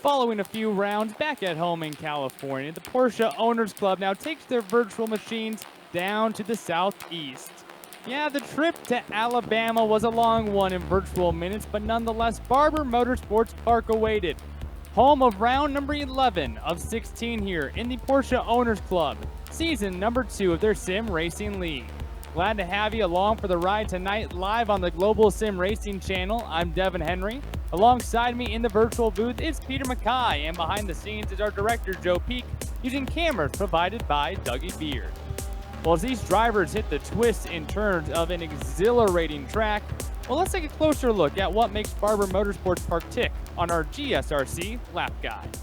Following a few rounds back at home in California, the Porsche Owners Club now takes their virtual machines down to the southeast. Yeah, the trip to Alabama was a long one in virtual minutes, but nonetheless, Barber Motorsports Park awaited. Home of round number 11 of 16 here in the Porsche Owners Club, season number 2 of their Sim Racing League. Glad to have you along for the ride tonight live on the Global SimRacing Channel. I'm Devin Henry. Alongside me in the virtual booth is Peter Mackay, and behind the scenes is our director, Joe Peak, using cameras provided by Dougie Beard. Well, as these drivers hit the twists and turns of an exhilarating track, well, let's take a closer look at what makes Barber Motorsports Park tick on our GSRC lap guide.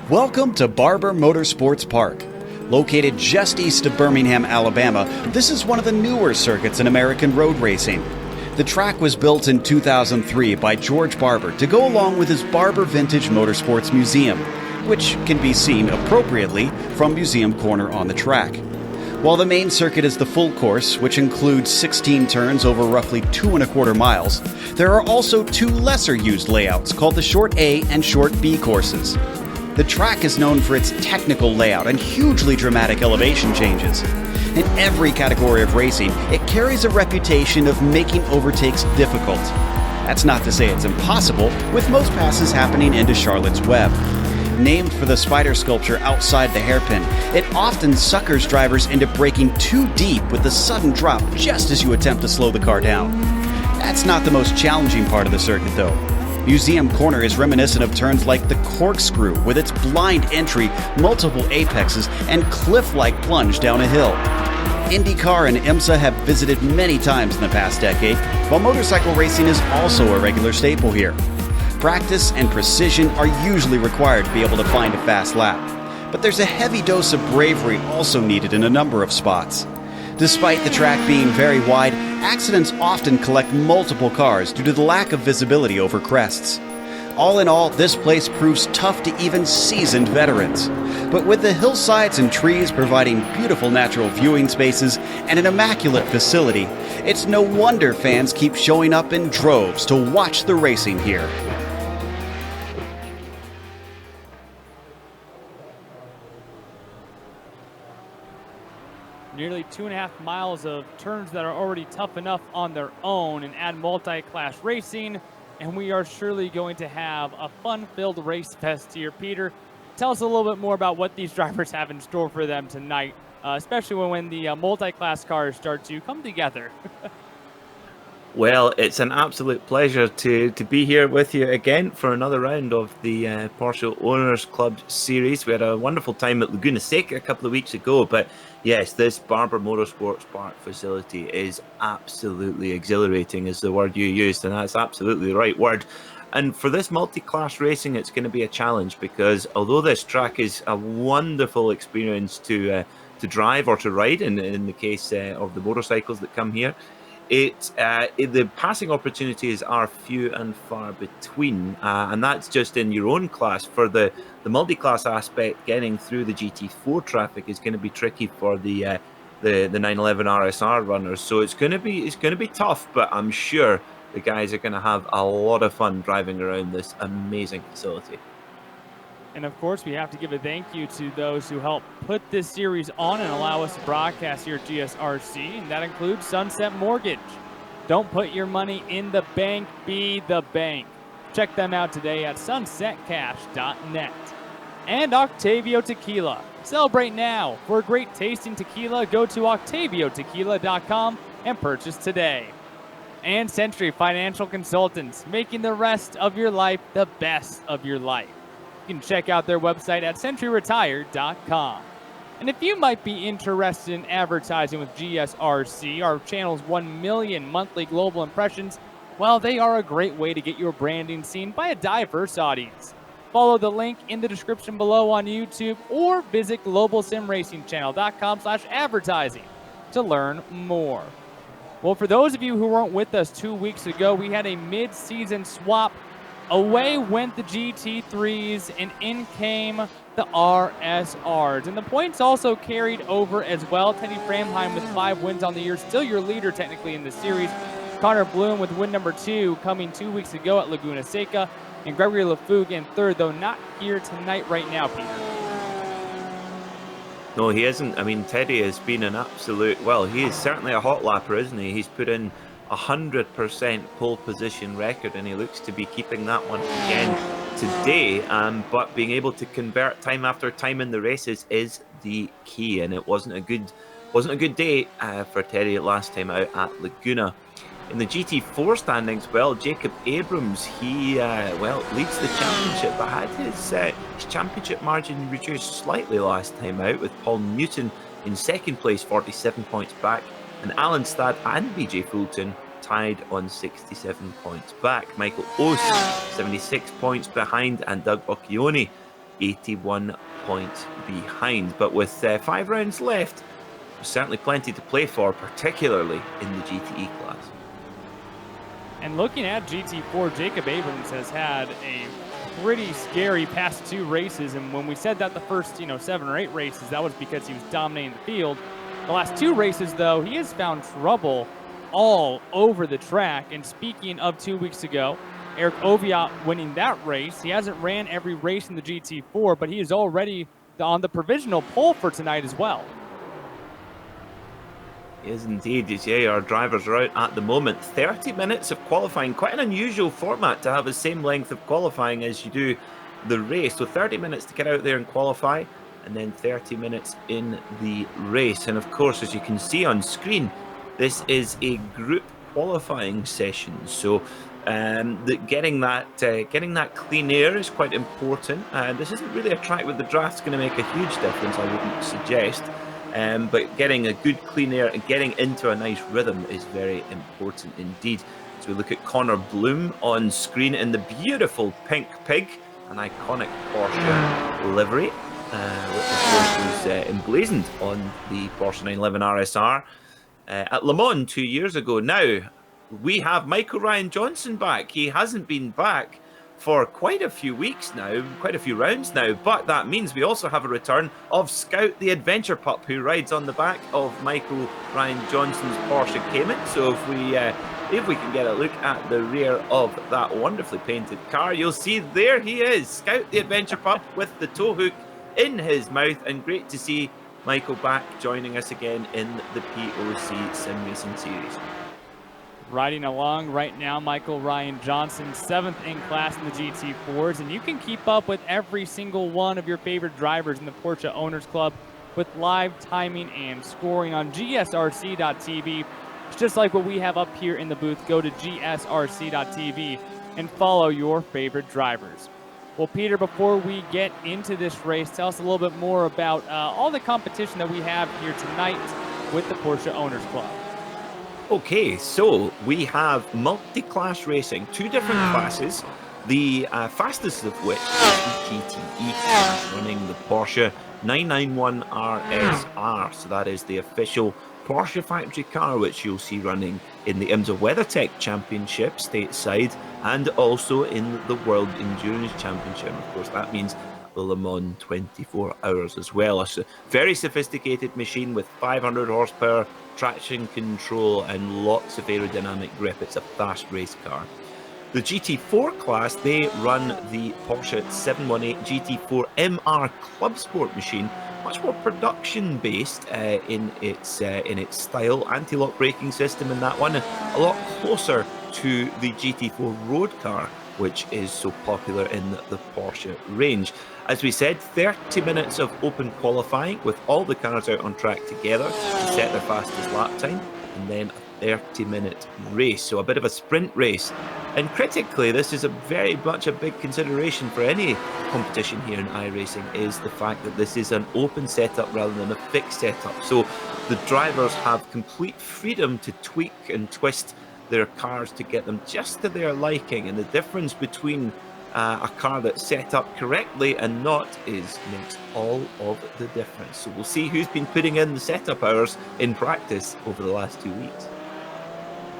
Welcome to Barber Motorsports Park. Located just east of Birmingham, Alabama, this is one of the newer circuits in American road racing. The track was built in 2003 by George Barber to go along with his Barber Vintage Motorsports Museum, which can be seen appropriately from Museum Corner on the track. While the main circuit is the full course, which includes 16 turns over roughly 2.25 miles, there are also 2 lesser used layouts called the Short A and Short B courses. The track is known for its technical layout and hugely dramatic elevation changes. In every category of racing, it carries a reputation of making overtakes difficult. That's not to say it's impossible, with most passes happening into Charlotte's Web. Named for the spider sculpture outside the hairpin, it often suckers drivers into braking too deep with a sudden drop just as you attempt to slow the car down. That's not the most challenging part of the circuit, though. Museum Corner is reminiscent of turns like the corkscrew, with its blind entry, multiple apexes, and cliff-like plunge down a hill. IndyCar and IMSA have visited many times in the past decade, while motorcycle racing is also a regular staple here. Practice and precision are usually required to be able to find a fast lap, but there's a heavy dose of bravery also needed in a number of spots. Despite the track being very wide, accidents often collect multiple cars due to the lack of visibility over crests. All in all, this place proves tough to even seasoned veterans. But with the hillsides and trees providing beautiful natural viewing spaces and an immaculate facility, it's no wonder fans keep showing up in droves to watch the racing here. Nearly 2.5 miles of turns that are already tough enough on their own, and add multi-class racing, and we are surely going to have a fun-filled race fest here. Peter, tell us a little bit more about what these drivers have in store for them tonight, especially when the multi-class cars start to come together. Well, it's an absolute pleasure to be here with you again for another round of the Porsche Owners Club series. We had a wonderful time at Laguna Seca a couple of weeks ago, but yes, this Barber Motorsports Park facility is absolutely exhilarating, is the word you used, and that's absolutely the right word. And for this multi-class racing, it's going to be a challenge, because although this track is a wonderful experience to drive or to ride, in the case of the motorcycles that come here, the passing opportunities are few and far between, and that's just in your own class. For the multi-class aspect, getting through the GT4 traffic is going to be tricky for the 911 RSR runners. So it's going to be tough, but I'm sure the guys are going to have a lot of fun driving around this amazing facility. And of course, we have to give a thank you to those who helped put this series on and allow us to broadcast here at GSRC, and that includes Sunset Mortgage. Don't put your money in the bank, be the bank. Check them out today at sunsetcash.net. And Octavio Tequila. Celebrate now. For a great tasting tequila, go to octaviotequila.com and purchase today. And Century Financial Consultants, making the rest of your life the best of your life. You can check out their website at centuryretired.com. And if you might be interested in advertising with GSRC, our channel's 1 million monthly global impressions, well, they are a great way to get your branding seen by a diverse audience. Follow the link in the description below on YouTube, or visit globalsimracingchannel.com/advertising to learn more. Well, for those of you who weren't with us 2 weeks ago, we had a mid-season swap. Away went the GT3s, and in came the RSRs. And the points also carried over as well. Teddy Framheim with 5 wins on the year, still your leader technically in the series. Conor Bloom with win number 2 coming 2 weeks ago at Laguna Seca. And Gregory LaFougue in third, though not here tonight right now, Peter. No, he isn't. I mean, Teddy has been an absolute, well, he is certainly a hot lapper, isn't he? He's put in 100% pole position record, and he looks to be keeping that one again today. But being able to convert time after time in the races is the key, and it wasn't a good day for Teddy last time out at Laguna. In the GT4 standings, well, Jacob Abrams, he leads the championship, but had his championship margin reduced slightly last time out, with Paul Newton in second place, 47 points back, and Alan Stad and BJ Fulton tied on 67 points back. Michael Oss, 76 points behind, and Doug Occhioni, 81 points behind. But with 5 rounds left, there's certainly plenty to play for, particularly in the GTE class. And looking at GT4, Jacob Abrams has had a pretty scary past 2 races. And when we said that the first, 7 or 8 races, that was because he was dominating the field. The last 2 races, though, he has found trouble all over the track. And speaking of 2 weeks ago, Eric Oviatt winning that race. He hasn't ran every race in the GT4, but he is already on the provisional pole for tonight as well. Is indeed. Our drivers are out at the moment. 30 minutes of qualifying, quite an unusual format to have the same length of qualifying as you do the race. So 30 minutes to get out there and qualify, and then 30 minutes in the race. And of course, as you can see on screen, this is a group qualifying session. So getting that clean air is quite important. This isn't really a track where the draft's going to make a huge difference, I wouldn't suggest. But getting a good clean air and getting into a nice rhythm is very important indeed. So we look at Conor Bloom on screen in the beautiful pink pig, an iconic Porsche livery, which of course was emblazoned on the Porsche 911 RSR at Le Mans 2 years ago. Now, we have Michael Ryan Johnson back. He hasn't been back for quite a few weeks now, quite a few rounds now, but that means we also have a return of Scout the Adventure Pup, who rides on the back of Michael Ryan Johnson's Porsche Cayman. So if we can get a look at the rear of that wonderfully painted car, you'll see there he is, Scout the Adventure Pup with the tow hook in his mouth, and great to see Michael back joining us again in the POC Sim Racing Series. Riding along right now, Michael Ryan Johnson, 7th in class in the GT4s, and you can keep up with every single one of your favorite drivers in the Porsche Owners Club with live timing and scoring on GSRC.tv. It's just like what we have up here in the booth. Go to GSRC.tv and follow your favorite drivers. Well, Peter, before we get into this race, tell us a little bit more about all the competition that we have here tonight with the Porsche Owners Club. Okay, so we have multi-class racing, 2 different classes, the fastest of which is the GTE class, running the Porsche 991 RSR. So that is the official Porsche factory car, which you'll see running in the IMSA WeatherTech Championship stateside, and also in the World Endurance Championship. Of course, that means the Le Mans 24 hours as well. A very sophisticated machine with 500 horsepower, traction control, and lots of aerodynamic grip. It's a fast race car. The GT4 class, they run the Porsche 718 GT4 MR Club Sport machine, much more production based in its style, anti-lock braking system in that one, and a lot closer to the GT4 road car, which is so popular in the Porsche range. As we said, 30 minutes of open qualifying with all the cars out on track together to set their fastest lap time, and then a 30-minute race, so a bit of a sprint race. And critically, this is very much a big consideration for any competition here in iRacing, is the fact that this is an open setup rather than a fixed setup. So the drivers have complete freedom to tweak and twist their cars to get them just to their liking, and the difference between a car that's set up correctly and not makes all of the difference. So we'll see who's been putting in the setup hours in practice over the last 2 weeks.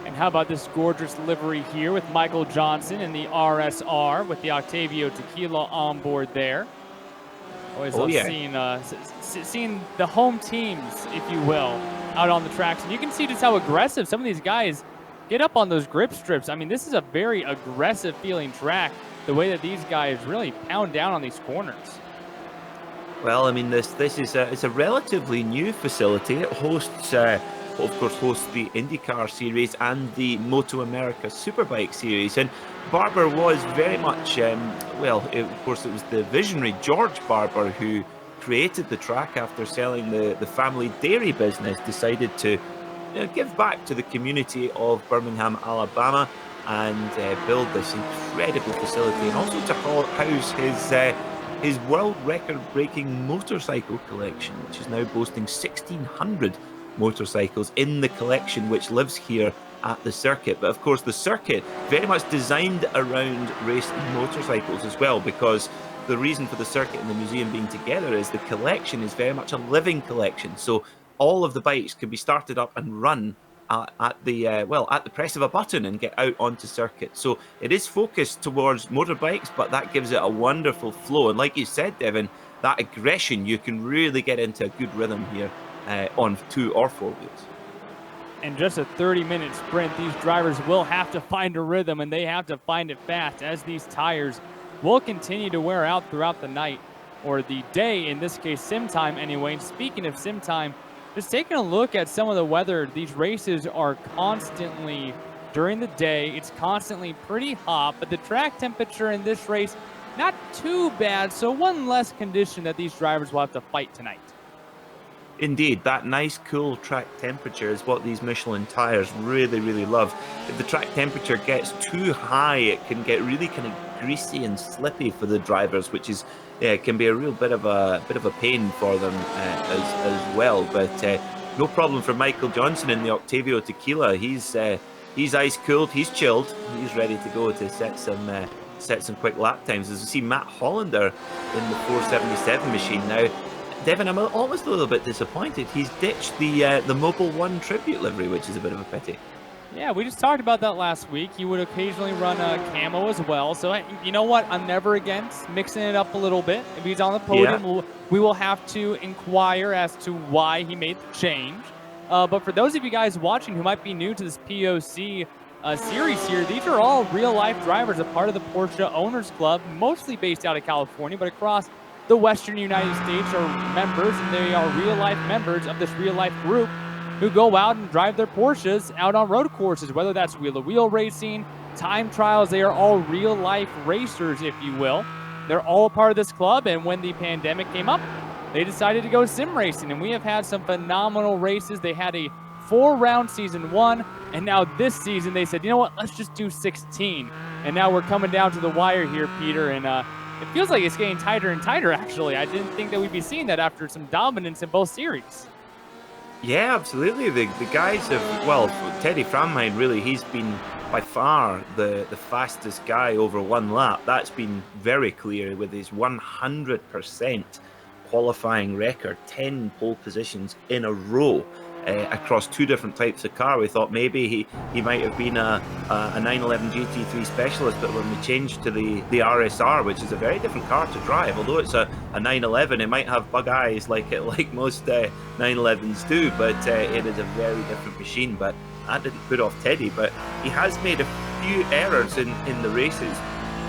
And how about this gorgeous livery here with Michael Johnson in the RSR with the Octavio Tequila on board there. Always love seeing the home teams, if you will, out on the tracks. And you can see just how aggressive some of these guys get up on those grip strips. I mean, this is a very aggressive feeling track, the way that these guys really pound down on these corners. Well, I mean, this is it's a relatively new facility. It hosts, of course, hosts the IndyCar series and the Moto America Superbike series. And Barber was very much, of course, it was the visionary George Barber who created the track after selling the family dairy business, decided to give back to the community of Birmingham, Alabama, and build this incredible facility, and also to house his world record-breaking motorcycle collection, which is now boasting 1,600 motorcycles in the collection, which lives here at the circuit. But of course, the circuit very much designed around racing motorcycles as well, because the reason for the circuit and the museum being together is the collection is very much a living collection. So all of the bikes can be started up and run at the press of a button and get out onto circuit. So it is focused towards motorbikes, but that gives it a wonderful flow. And like you said, Devin, that aggression, you can really get into a good rhythm here on 2 or 4 wheels. And just a 30-minute sprint, these drivers will have to find a rhythm, and they have to find it fast, as these tires will continue to wear out throughout the night, or the day, in this case, sim time anyway. And speaking of sim time, just taking a look at some of the weather, these races are constantly, during the day, it's constantly pretty hot, but the track temperature in this race, not too bad, so one less condition that these drivers will have to fight tonight. Indeed, that nice cool track temperature is what these Michelin tires really, really love. If the track temperature gets too high, it can get really kind of greasy and slippy for the drivers, which is it can be a real bit of a pain for them as well. But no problem for Michael Johnson in the Octavio Tequila. He's ice cooled, he's chilled, he's ready to go to set some quick lap times. As we see Matt Hollander in the 477 machine now. Devin, I'm almost a little bit disappointed. He's ditched the Mobile One tribute livery, which is a bit of a pity. Yeah, we just talked about that last week. He would occasionally run a camo as well. So, you know what? I'm never against mixing it up a little bit. If he's on the podium, we will have to inquire as to why he made the change. But for those of you guys watching who might be new to this POC series here, these are all real-life drivers, a part of the Porsche Owners Club, mostly based out of California, but across the Western United States are members, and they are real-life members of this real-life group who go out and drive their Porsches out on road courses, whether that's wheel-to-wheel racing, time trials. They are all real-life racers, if you will. They're all a part of this club, and when the pandemic came up, they decided to go sim racing, and we have had some phenomenal races. They had a 4-round season 1, and now this season they said, you know what, let's just do 16. And now we're coming down to the wire here, Peter, and it feels like it's getting tighter and tighter, actually. I didn't think that we'd be seeing that after some dominance in both series. Yeah, absolutely. The guys have, well, Teddy Framheim, really, he's been by far the fastest guy over 1 lap. That's been very clear with his 100% qualifying record, 10 pole positions in a row. Across 2 different types of car. We thought maybe he might have been a 911 GT3 specialist, but when we changed to the RSR, which is a very different car to drive, although it's a 911, it might have bug eyes like most 911s do, but it is a very different machine. But that didn't put off Teddy, but he has made a few errors in the races,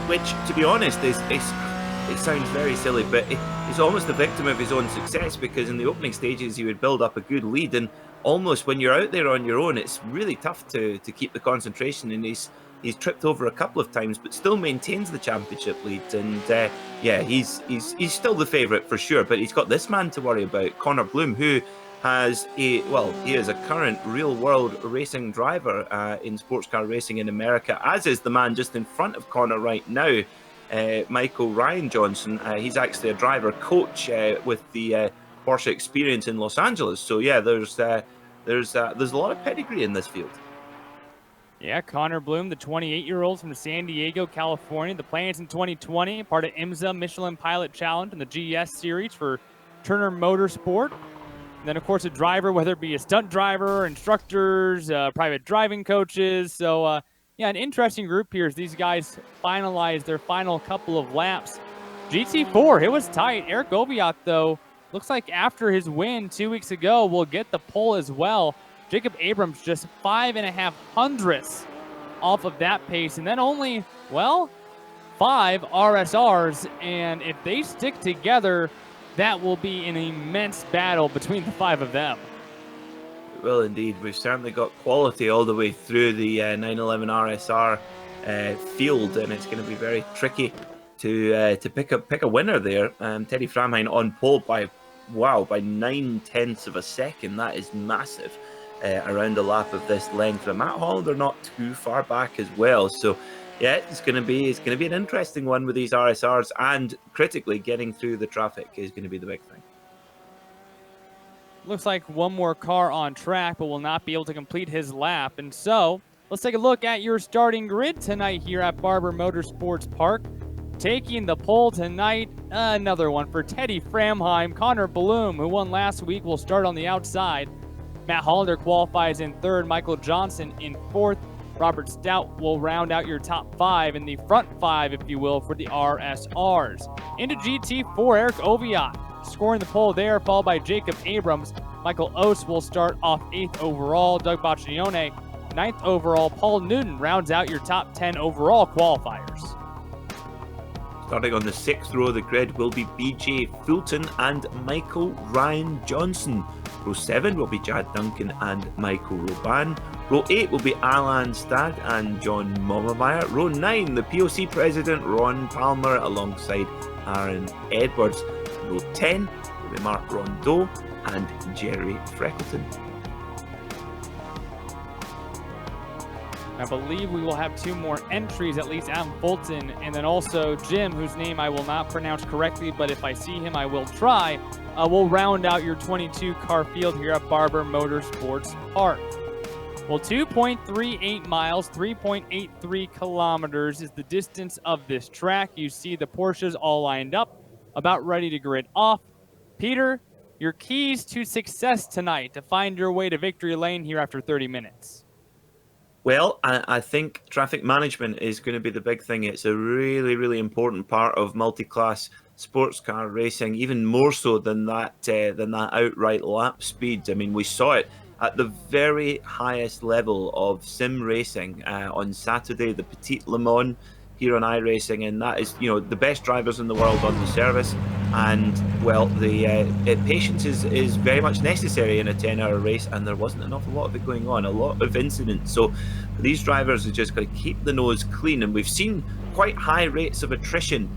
which, to be honest, it sounds very silly, but he's almost the victim of his own success, because in the opening stages he would build up a good lead, and almost when you're out there on your own, it's really tough to keep the concentration, and he's tripped over a couple of times, but still maintains the championship lead. And yeah, he's still the favourite for sure, but he's got this man to worry about, Conor Bloom, who has he is a current real-world racing driver in sports car racing in America, as is the man just in front of Conor right now, Michael Ryan Johnson. He's actually a driver coach with the Porsche experience in Los Angeles. So yeah, there's a lot of pedigree in this field. Yeah, Conor Bloom, the 28-year-old from San Diego, California. The plans in 2020, part of IMSA Michelin Pilot Challenge and the GS Series for Turner Motorsport. And then, of course, a driver, whether it be a stunt driver, instructors, private driving coaches. So, yeah, an interesting group here as these guys finalize their final couple of laps. GT4, it was tight. Eric Oviatt, though, looks like after his win 2 weeks ago, will get the pole as well. Jacob Abrams just 5.5 hundredths off of that pace, and then only, well, 5 RSRs, and if they stick together, that will be an immense battle between the 5 of them. Well, indeed, we've certainly got quality all the way through the 911 RSR field, and it's going to be very tricky to pick a winner there. Teddy Framheim on pole by 9/10 of a second. That is massive around a lap of this length. But Matt Hollander not too far back as well. So yeah, it's going to be an interesting one with these RSRs, and critically getting through the traffic is going to be the big thing. Looks like one more car on track, but will not be able to complete his lap. And so let's take a look at your starting grid tonight here at Barber Motorsports Park. Taking the pole tonight, another one for Teddy Framheim. Conor Bloom, who won last week, will start on the outside. Matt Hollander qualifies in third. Michael Johnson in fourth. Robert Stout will round out your top 5 in the front 5, if you will, for the RSRs. Into GT4, Eric Oviatt scoring the pole there, followed by Jacob Abrams. Michael Oates will start off 8th overall. Doug Baccione, 9th overall. Paul Newton rounds out your top 10 overall qualifiers. Starting on the 6th row of the grid will be BJ Fulton and Michael Ryan Johnson. Row 7 will be Chad Duncan and Michael Roban. Row 8 will be Alan Stad and John Mommermeyer. Row 9, the POC president Ron Palmer alongside Aaron Edwards. Row 10 will be Mark Rondeau and Jerry Freckleton. I believe we will have 2 more entries, at least Adam Fulton, and then also Jim, whose name I will not pronounce correctly, but if I see him, I will try. We'll round out your 22 car field here at Barber Motorsports Park. Well, 2.38 miles, 3.83 kilometers is the distance of this track. You see the Porsches all lined up, about ready to grid off. Peter, your keys to success tonight to find your way to victory lane here after 30 minutes. Well, I think traffic management is going to be the big thing. It's a really, really important part of multi-class sports car racing, even more so than that outright lap speed. I mean, we saw it at the very highest level of sim racing on Saturday, the Petite Le Mans here on iRacing, and that is, the best drivers in the world on the service. And well, the patience is very much necessary in a 10-hour race, and there wasn't an awful lot of it going on, a lot of incidents. So these drivers are just got to keep the nose clean, and we've seen quite high rates of attrition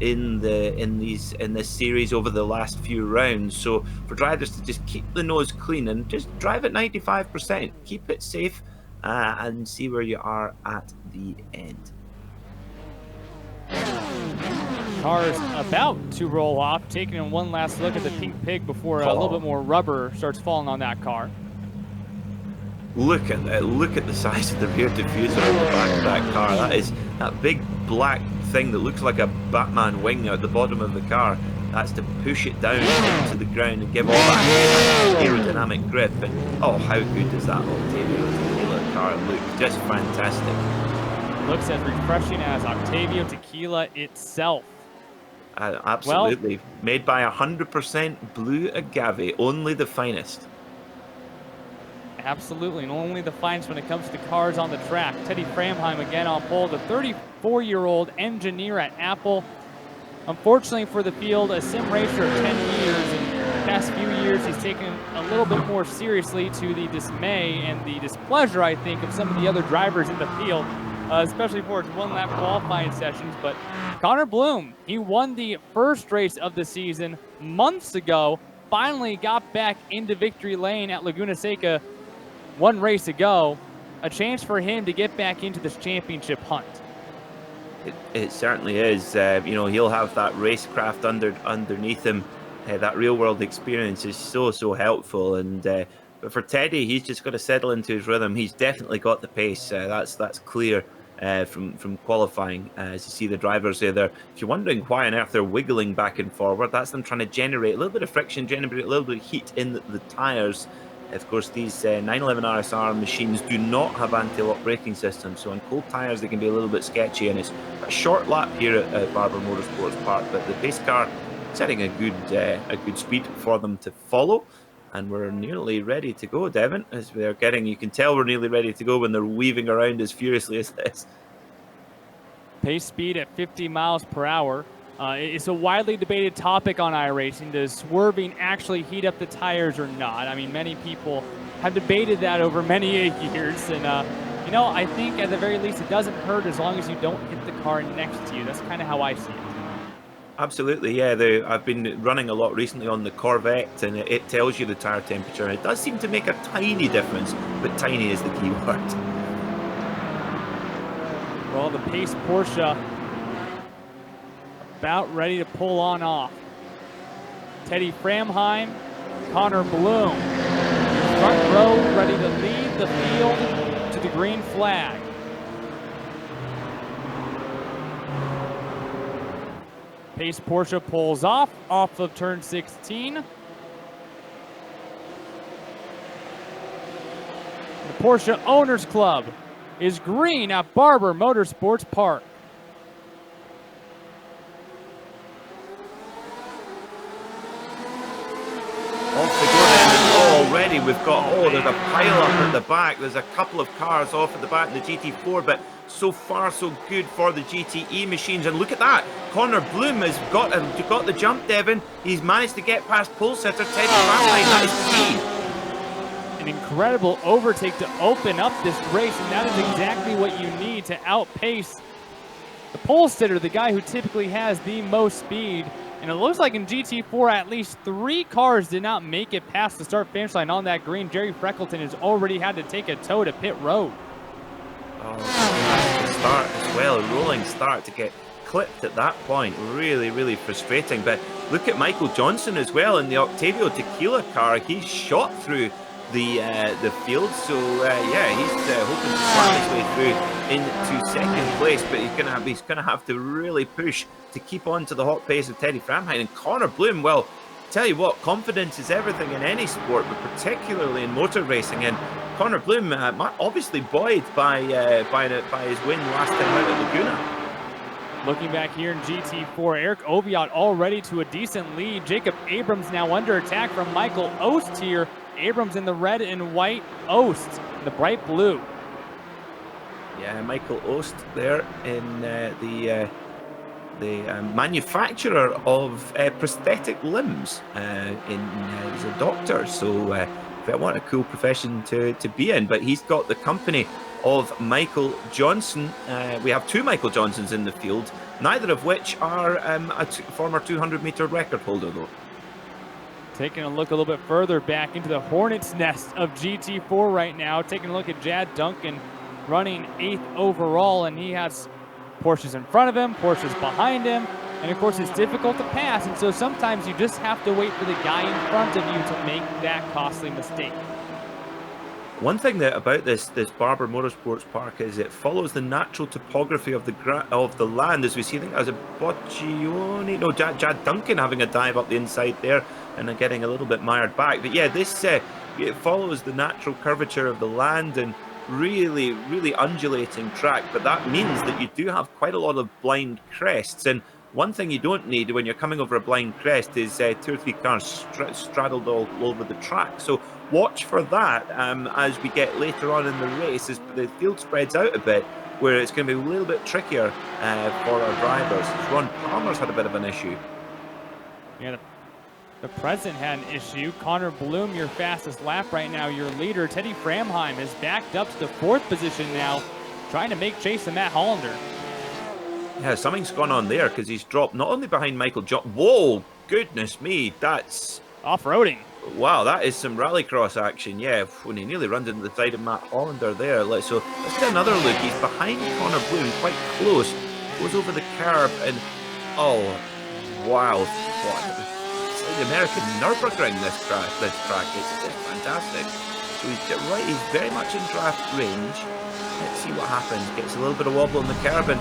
in this series over the last few rounds. So for drivers to just keep the nose clean and just drive at 95%, keep it safe, and see where you are at the end. Car's about to roll off, taking in one last look at the pink pig before a little bit more rubber starts falling on that car. Look at that! Look at the size of the rear diffuser on the back of that car. That is that big black thing that looks like a Batman wing at the bottom of the car. That's to push it down into the ground and give all that aerodynamic grip. And oh, how good does that Octavio Tequila car look? Just fantastic. Looks as refreshing as Octavio Tequila itself. Absolutely. Well, made by 100% blue agave, only the finest. Absolutely, and only the finest when it comes to cars on the track. Teddy Framheim again on pole, the 34-year-old engineer at Apple. Unfortunately for the field, a sim racer of 10 years. In the past few years, he's taken a little bit more seriously, to the dismay and the displeasure, I think, of some of the other drivers in the field, especially for its one-lap qualifying sessions. But Conor Bloom, he won the first race of the season months ago, finally got back into victory lane at Laguna Seca one race ago. A chance for him to get back into this championship hunt. It certainly is. He'll have that racecraft underneath him. That real-world experience is so helpful. And but for Teddy, he's just got to settle into his rhythm. He's definitely got the pace. That's clear from qualifying. As you see the drivers there, if you're wondering why on earth they're wiggling back and forward, that's them trying to generate a little bit of friction, generate a little bit of heat in the tires. Of course, these 911 RSR machines do not have anti-lock braking systems, so on cold tires they can be a little bit sketchy, and it's a short lap here at Barber Motorsports Park, but the pace car setting a good speed for them to follow. and we're nearly ready to go, Devon, as we're getting, you can tell we're nearly ready to go when they're weaving around as furiously as this. Pace speed at 50 miles per hour. It's a widely debated topic on iRacing. Does swerving actually heat up the tires or not? I mean, many people have debated that over many years. And, you know, I think at the very least it doesn't hurt as long as you don't hit the car next to you. That's kind of how I see it. Absolutely, yeah. I've been running a lot recently on the Corvette, and it tells you the tire temperature. And it does seem to make a tiny difference, but tiny is the key word. Well, the Pace Porsche about ready to pull on off. Teddy Framheim, Conor Bloom, front row ready to lead the field to the green flag. Pace Porsche pulls off of turn 16. The Porsche Owners Club is green at Barber Motorsports Park. Off they go then, and already we've got, there's a pile up at the back. There's a couple of cars off at the back in the GT4, but so far so good for the GTE machines. And look at that, Conor Bloom has got the jump, Devon. He's managed to get past pole sitter Teddy Framheim. That is key. An incredible overtake to open up this race, and that is exactly what you need to outpace the pole sitter, the guy who typically has the most speed. And it looks like in GT4, at least 3 cars did not make it past the start-finish line on that green. Jerry Freckleton has already had to take a tow to pit road. Oh, the start as well, a rolling start to get clipped at that point. Really, really frustrating. But look at Michael Johnson as well in the Octavio Tequila car. He's shot through the field, so yeah, he's hoping to slam his way through into second place, but he's gonna have to really push to keep on to the hot pace of Teddy Framheim. And Conor Bloom, well, tell you what, confidence is everything in any sport, but particularly in motor racing. And Conor Bloom, obviously buoyed by his win last time out at Laguna. Looking back here in GT4, Eric Oviatt already to a decent lead. Jacob Abrams now under attack from Michael Ost here. Abrams in the red and white, Ost in the bright blue. Yeah, Michael Ost there in the manufacturer of prosthetic limbs. He's a doctor, so what a cool profession to be in. But he's got the company of Michael Johnson. We have 2 Michael Johnsons in the field, neither of which are a former 200-meter record holder, though. Taking a look a little bit further back into the hornet's nest of GT4 right now. Taking a look at Jad Duncan running 8th overall, and he has Porsches in front of him, Porsches behind him, and of course it's difficult to pass, and so sometimes you just have to wait for the guy in front of you to make that costly mistake. One thing that about this Barber Motorsports Park is it follows the natural topography of the land, as we see. I think there's a Boccioni, no, Jad Duncan having a dive up the inside there and getting a little bit mired back. But yeah, this it follows the natural curvature of the land and really, really undulating track. But that means that you do have quite a lot of blind crests. And one thing you don't need when you're coming over a blind crest is 2 or 3 cars straddled all over the track. So watch for that as we get later on in the race, as the field spreads out a bit, where it's going to be a little bit trickier for our drivers. Ron Palmer's had a bit of an issue. Yeah, the President had an issue. Conor Bloom, your fastest lap right now, your leader. Teddy Framheim is backed up to the 4th position now, trying to make chase of Matt Hollander. Yeah, something's gone on there because he's dropped not only behind Michael John. Whoa, goodness me, that's off-roading. Wow, that is some rallycross action. Yeah, when he nearly runs into the side of Matt Hollander there. So let's get another look. He's behind Conor Bloom, quite close. Goes over the curb and oh, wow! It's like the American Nürburgring. This track. It's fantastic. So he's very much in draft range. Let's see what happens. Gets a little bit of wobble on the curb and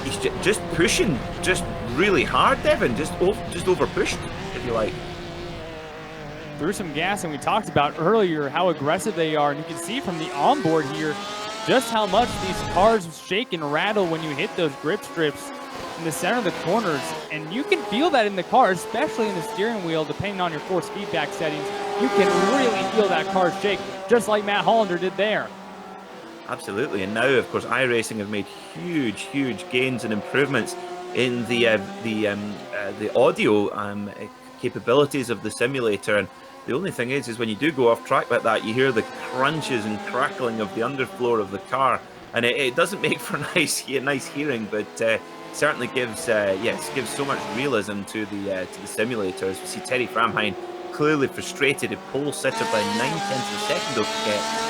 he's just pushing, just really hard, Devon. Just over pushed, if you like. Threw some gas, and we talked about earlier how aggressive they are, and you can see from the onboard here just how much these cars shake and rattle when you hit those grip strips. in the center of the corners, and you can feel that in the car, especially in the steering wheel, depending on your force feedback settings. You can really feel that car shake, just like Matt Hollander did there. Absolutely, and now, of course, iRacing have made huge gains and improvements in the audio capabilities of the simulator. And the only thing is when you do go off track like that, you hear the crunches and crackling of the underfloor of the car, and it doesn't make for nice hearing, but certainly gives so much realism to the simulator. As we see Teddy Framheim clearly frustrated, a pole sitter by 9/10 of a second.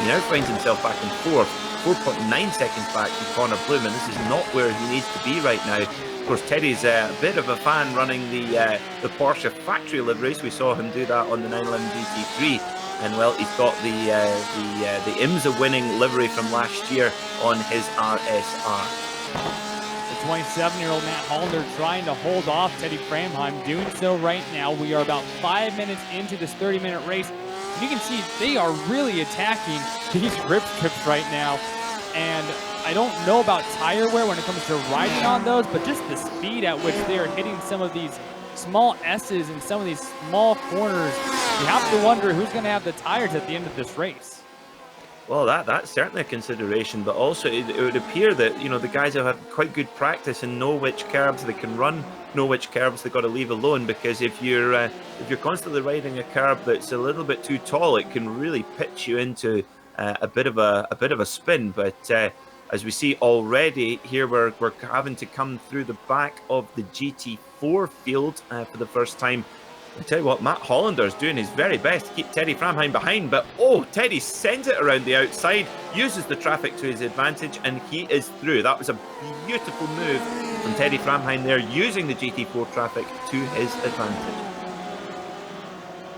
He now finds himself back in fourth, 4.9 seconds back from Conor Bloom, and this is not where he needs to be right now. Of course, Teddy's a bit of a fan running the Porsche factory liveries. We saw him do that on the 911 GT3, and well, he's got the IMSA winning livery from last year on his RSR. The 27-year-old Matt Hollander trying to hold off Teddy Framheim, doing so right now. We are about 5 minutes into this 30-minute race. And you can see they are really attacking these grip strips right now. And I don't know about tire wear when it comes to riding on those, but just the speed at which they are hitting some of these small S's and some of these small corners, you have to wonder who's going to have the tires at the end of this race. Well, that's certainly a consideration, but also it would appear that, you know, the guys have had quite good practice and know which curbs they can run, know which curbs they've got to leave alone, because if you're constantly riding a curb that's a little bit too tall, it can really pitch you into a bit of a spin. But as we see already here, we're having to come through the back of the GT4 field for the first time. I tell you what, Matt Hollander's doing his very best to keep Teddy Framheim behind, but Teddy sends it around the outside, uses the traffic to his advantage, and he is through. That was a beautiful move from Teddy Framheim there, using the GT4 traffic to his advantage.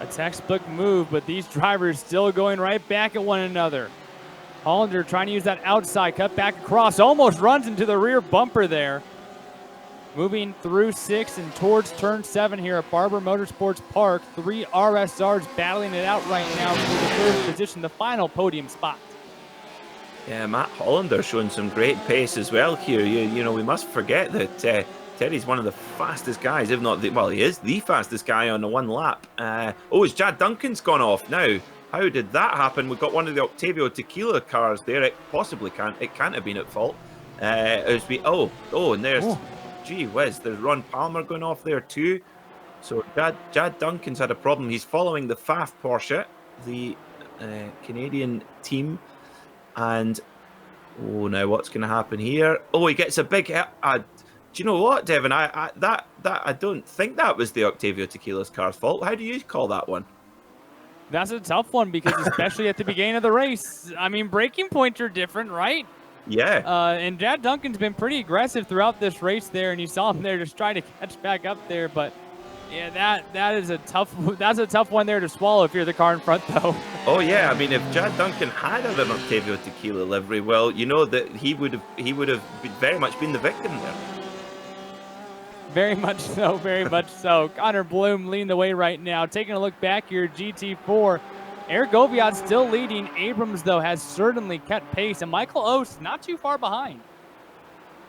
A textbook move, but these drivers still going right back at one another. Hollander trying to use that outside cut back across, almost runs into the rear bumper there. Moving through 6 and towards turn 7 here at Barber Motorsports Park. 3 RSRs battling it out right now for the third position, the final podium spot. Yeah, Matt Hollander showing some great pace as well here. You know, we must forget that Teddy's one of the fastest guys, if not he is the fastest guy on the one lap. It's Chad Duncan's gone off now. How did that happen? We've got one of the Octavio Tequila cars there. It can't have been at fault. And there's... Gee whiz, there's Ron Palmer going off there too. So Chad Duncan's had a problem. He's following the Pfaff Porsche, the Canadian team. And, now what's going to happen here? He gets a big hit. Do you know what, Devin? I don't think that was the Octavio Tequila's car's fault. How do you call that one? That's a tough one, because especially at the beginning of the race, I mean, braking points are different, right? Yeah. And Chad Duncan's been pretty aggressive throughout this race there, and you saw him there just trying to catch back up there. But yeah, that's a tough one there to swallow if you're the car in front, though. Oh yeah, I mean, if Chad Duncan had an Octavio Tequila livery, well, you know that he would have very much been the victim there. Very much so, very much so. Conor Bloom leading the way right now. Taking a look back here, GT4. Eric Goviat still leading. Abrams, though, has certainly kept pace, and Michael Ost not too far behind.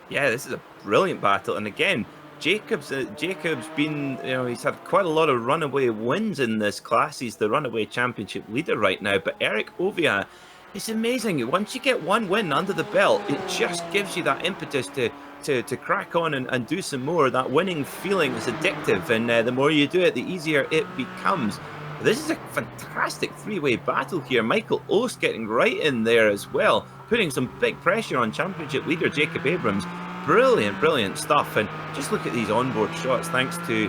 Yeah, this is a brilliant battle, and again, Jacob's been, he's had quite a lot of runaway wins in this class. He's the runaway championship leader right now, but Eric Oviat, it's amazing. Once you get one win under the belt, it just gives you that impetus to crack on and do some more. That winning feeling is addictive, and the more you do it, the easier it becomes. This is a fantastic three-way battle here. Michael Ost getting right in there as well, putting some big pressure on championship leader Jacob Abrams. Brilliant stuff. And just look at these onboard shots, thanks to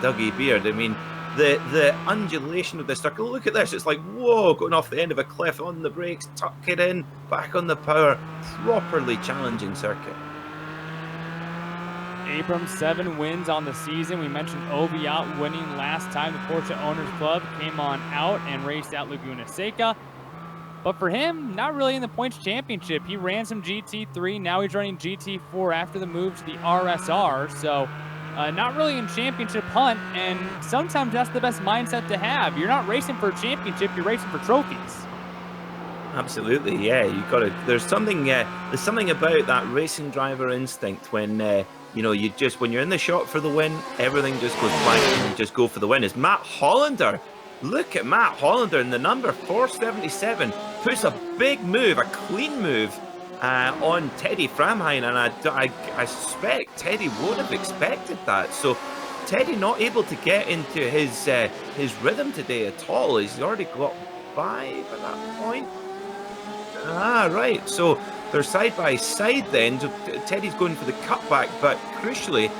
Dougie Beard. I mean, the undulation of this circle. Look at this. It's like, whoa, going off the end of a cliff, on the brakes, tuck it in, back on the power. Properly challenging circuit. Abrams 7 wins on the season. We mentioned Oviat winning last time the Porsche Owners Club came on out and raced at Laguna Seca. But for him, not really in the points championship. He ran some GT3. Now he's running GT4 after the move to the RSR. So not really in championship hunt. And sometimes that's the best mindset to have. You're not racing for a championship. You're racing for trophies. Absolutely, yeah. You got to. There's something about that racing driver instinct when you know, when you're in the shot for the win, everything just goes blank and you just go for the win. It's Matt Hollander. Look at Matt Hollander in the number 477. Puts a big move, a clean move on Teddy Framheim, and I suspect Teddy would have expected that. So Teddy not able to get into his rhythm today at all. He's already got 5 at that point. Ah, right. So they're side by side then. So Teddy's going for the cutback, but crucially,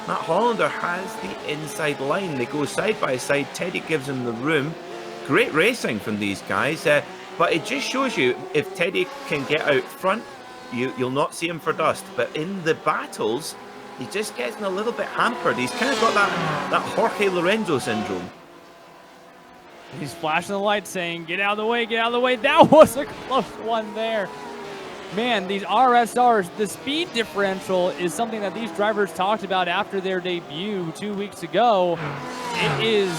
Matt Hollander has the inside line. They go side by side. Teddy gives him the room. Great racing from these guys. But it just shows you, if Teddy can get out front, you'll not see him for dust. But in the battles, he just gets a little bit hampered. He's kind of got that Jorge Lorenzo syndrome. He's flashing the light saying, get out of the way, get out of the way. That was a close one there. Man, these RSRs, the speed differential is something that these drivers talked about after their debut 2 weeks ago. It is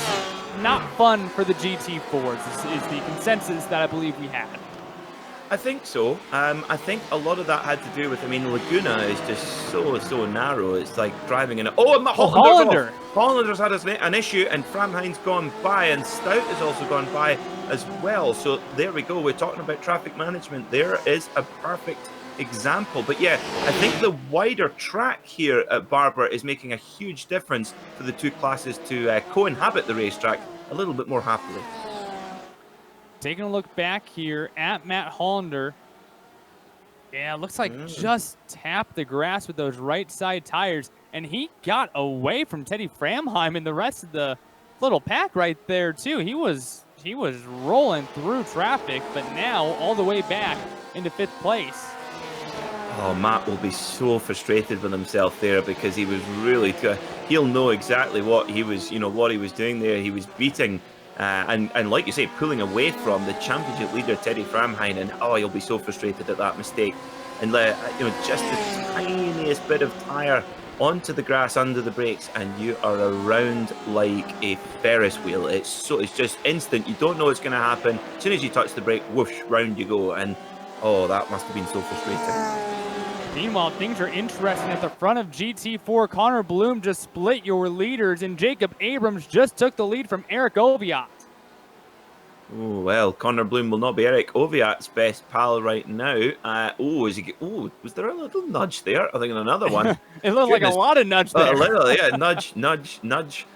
not fun for the GT4s, is the consensus that I believe we had. I think so. I think a lot of that had to do with, I mean, Laguna is just so narrow. It's like driving in a... Oh, Hollander! Hollander's had an issue, and Framheim's gone by, and Stout has also gone by as well. So there we go. We're talking about traffic management. There is a perfect example. But yeah, I think the wider track here at Barber is making a huge difference for the two classes to co-inhabit the racetrack a little bit more happily. Taking a look back here at Matt Hollander. Yeah, it looks like just tapped the grass with those right side tires, and he got away from Teddy Framheim and the rest of the little pack right there too. He was rolling through traffic, but now all the way back into 5th place. Oh, Matt will be so frustrated with himself there, because he was really he'll know exactly what he was doing there. He was beating and like you say, pulling away from the championship leader Teddy Framheim, and he'll be so frustrated at that mistake. And just the tiniest bit of tire onto the grass under the brakes, and you are around like a Ferris wheel. It's just instant. You don't know what's going to happen. As soon as you touch the brake, whoosh, round you go. And that must have been so frustrating. Meanwhile, things are interesting at the front of GT4. Conor Bloom just split your leaders, and Jacob Abrams just took the lead from Eric Oviatt. Oh, well, Conor Bloom will not be Eric Oviatt's best pal right now. Was there a little nudge there? I think another one. It looked like a lot of nudge there. A little, yeah, nudge.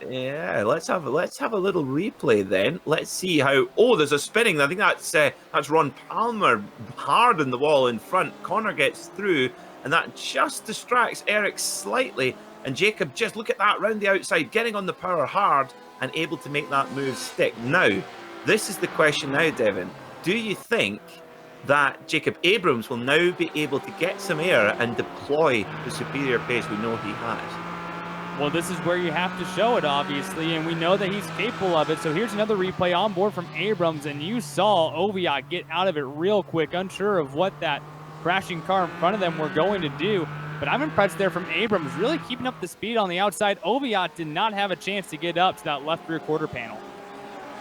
Yeah, let's have a little replay then. Let's see how. Oh, there's a spinning. I think that's Ron Palmer hard in the wall in front. Conor gets through, and that just distracts Eric slightly. And Jacob, just look at that round the outside, getting on the power hard and able to make that move stick. Now, this is the question now, Devin. Do you think that Jacob Abrams will now be able to get some air and deploy the superior pace we know he has? Well, this is where you have to show it, obviously, and we know that he's capable of it. So here's another replay on board from Abrams, and you saw Oviatt get out of it real quick, unsure of what that crashing car in front of them were going to do. But I'm impressed there from Abrams, really keeping up the speed on the outside. Oviatt did not have a chance to get up to that left rear quarter panel.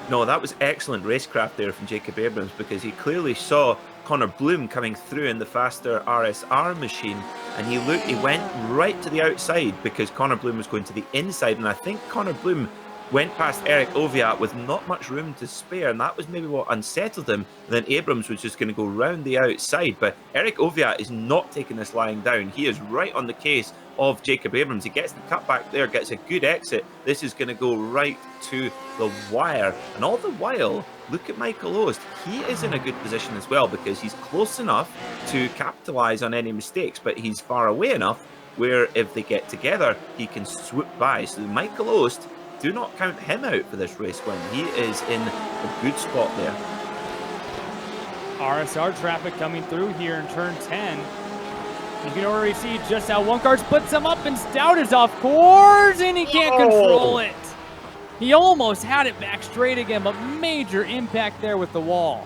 No, that was excellent racecraft there from Jacob Abrams, because he clearly saw Conor Bloom coming through in the faster RSR machine, and he went right to the outside because Conor Bloom was going to the inside, and I think Conor Bloom went past Eric Oviatt with not much room to spare, and that was maybe what unsettled him. And then Abrams was just going to go round the outside, but Eric Oviatt is not taking this lying down. He is right on the case of Jacob Abrams. He gets the cut back there, gets a good exit. This is going to go right to the wire. And all the while, look at Michael Ost. He is in a good position as well, because he's close enough to capitalise on any mistakes, but he's far away enough where if they get together, he can swoop by. So Michael Ost, do not count him out for this race win. He is in a good spot there. RSR traffic coming through here in turn 10. You can already see just how one car splits him up, and Stout is off course, and he can't control it. He almost had it back straight again, but major impact there with the wall.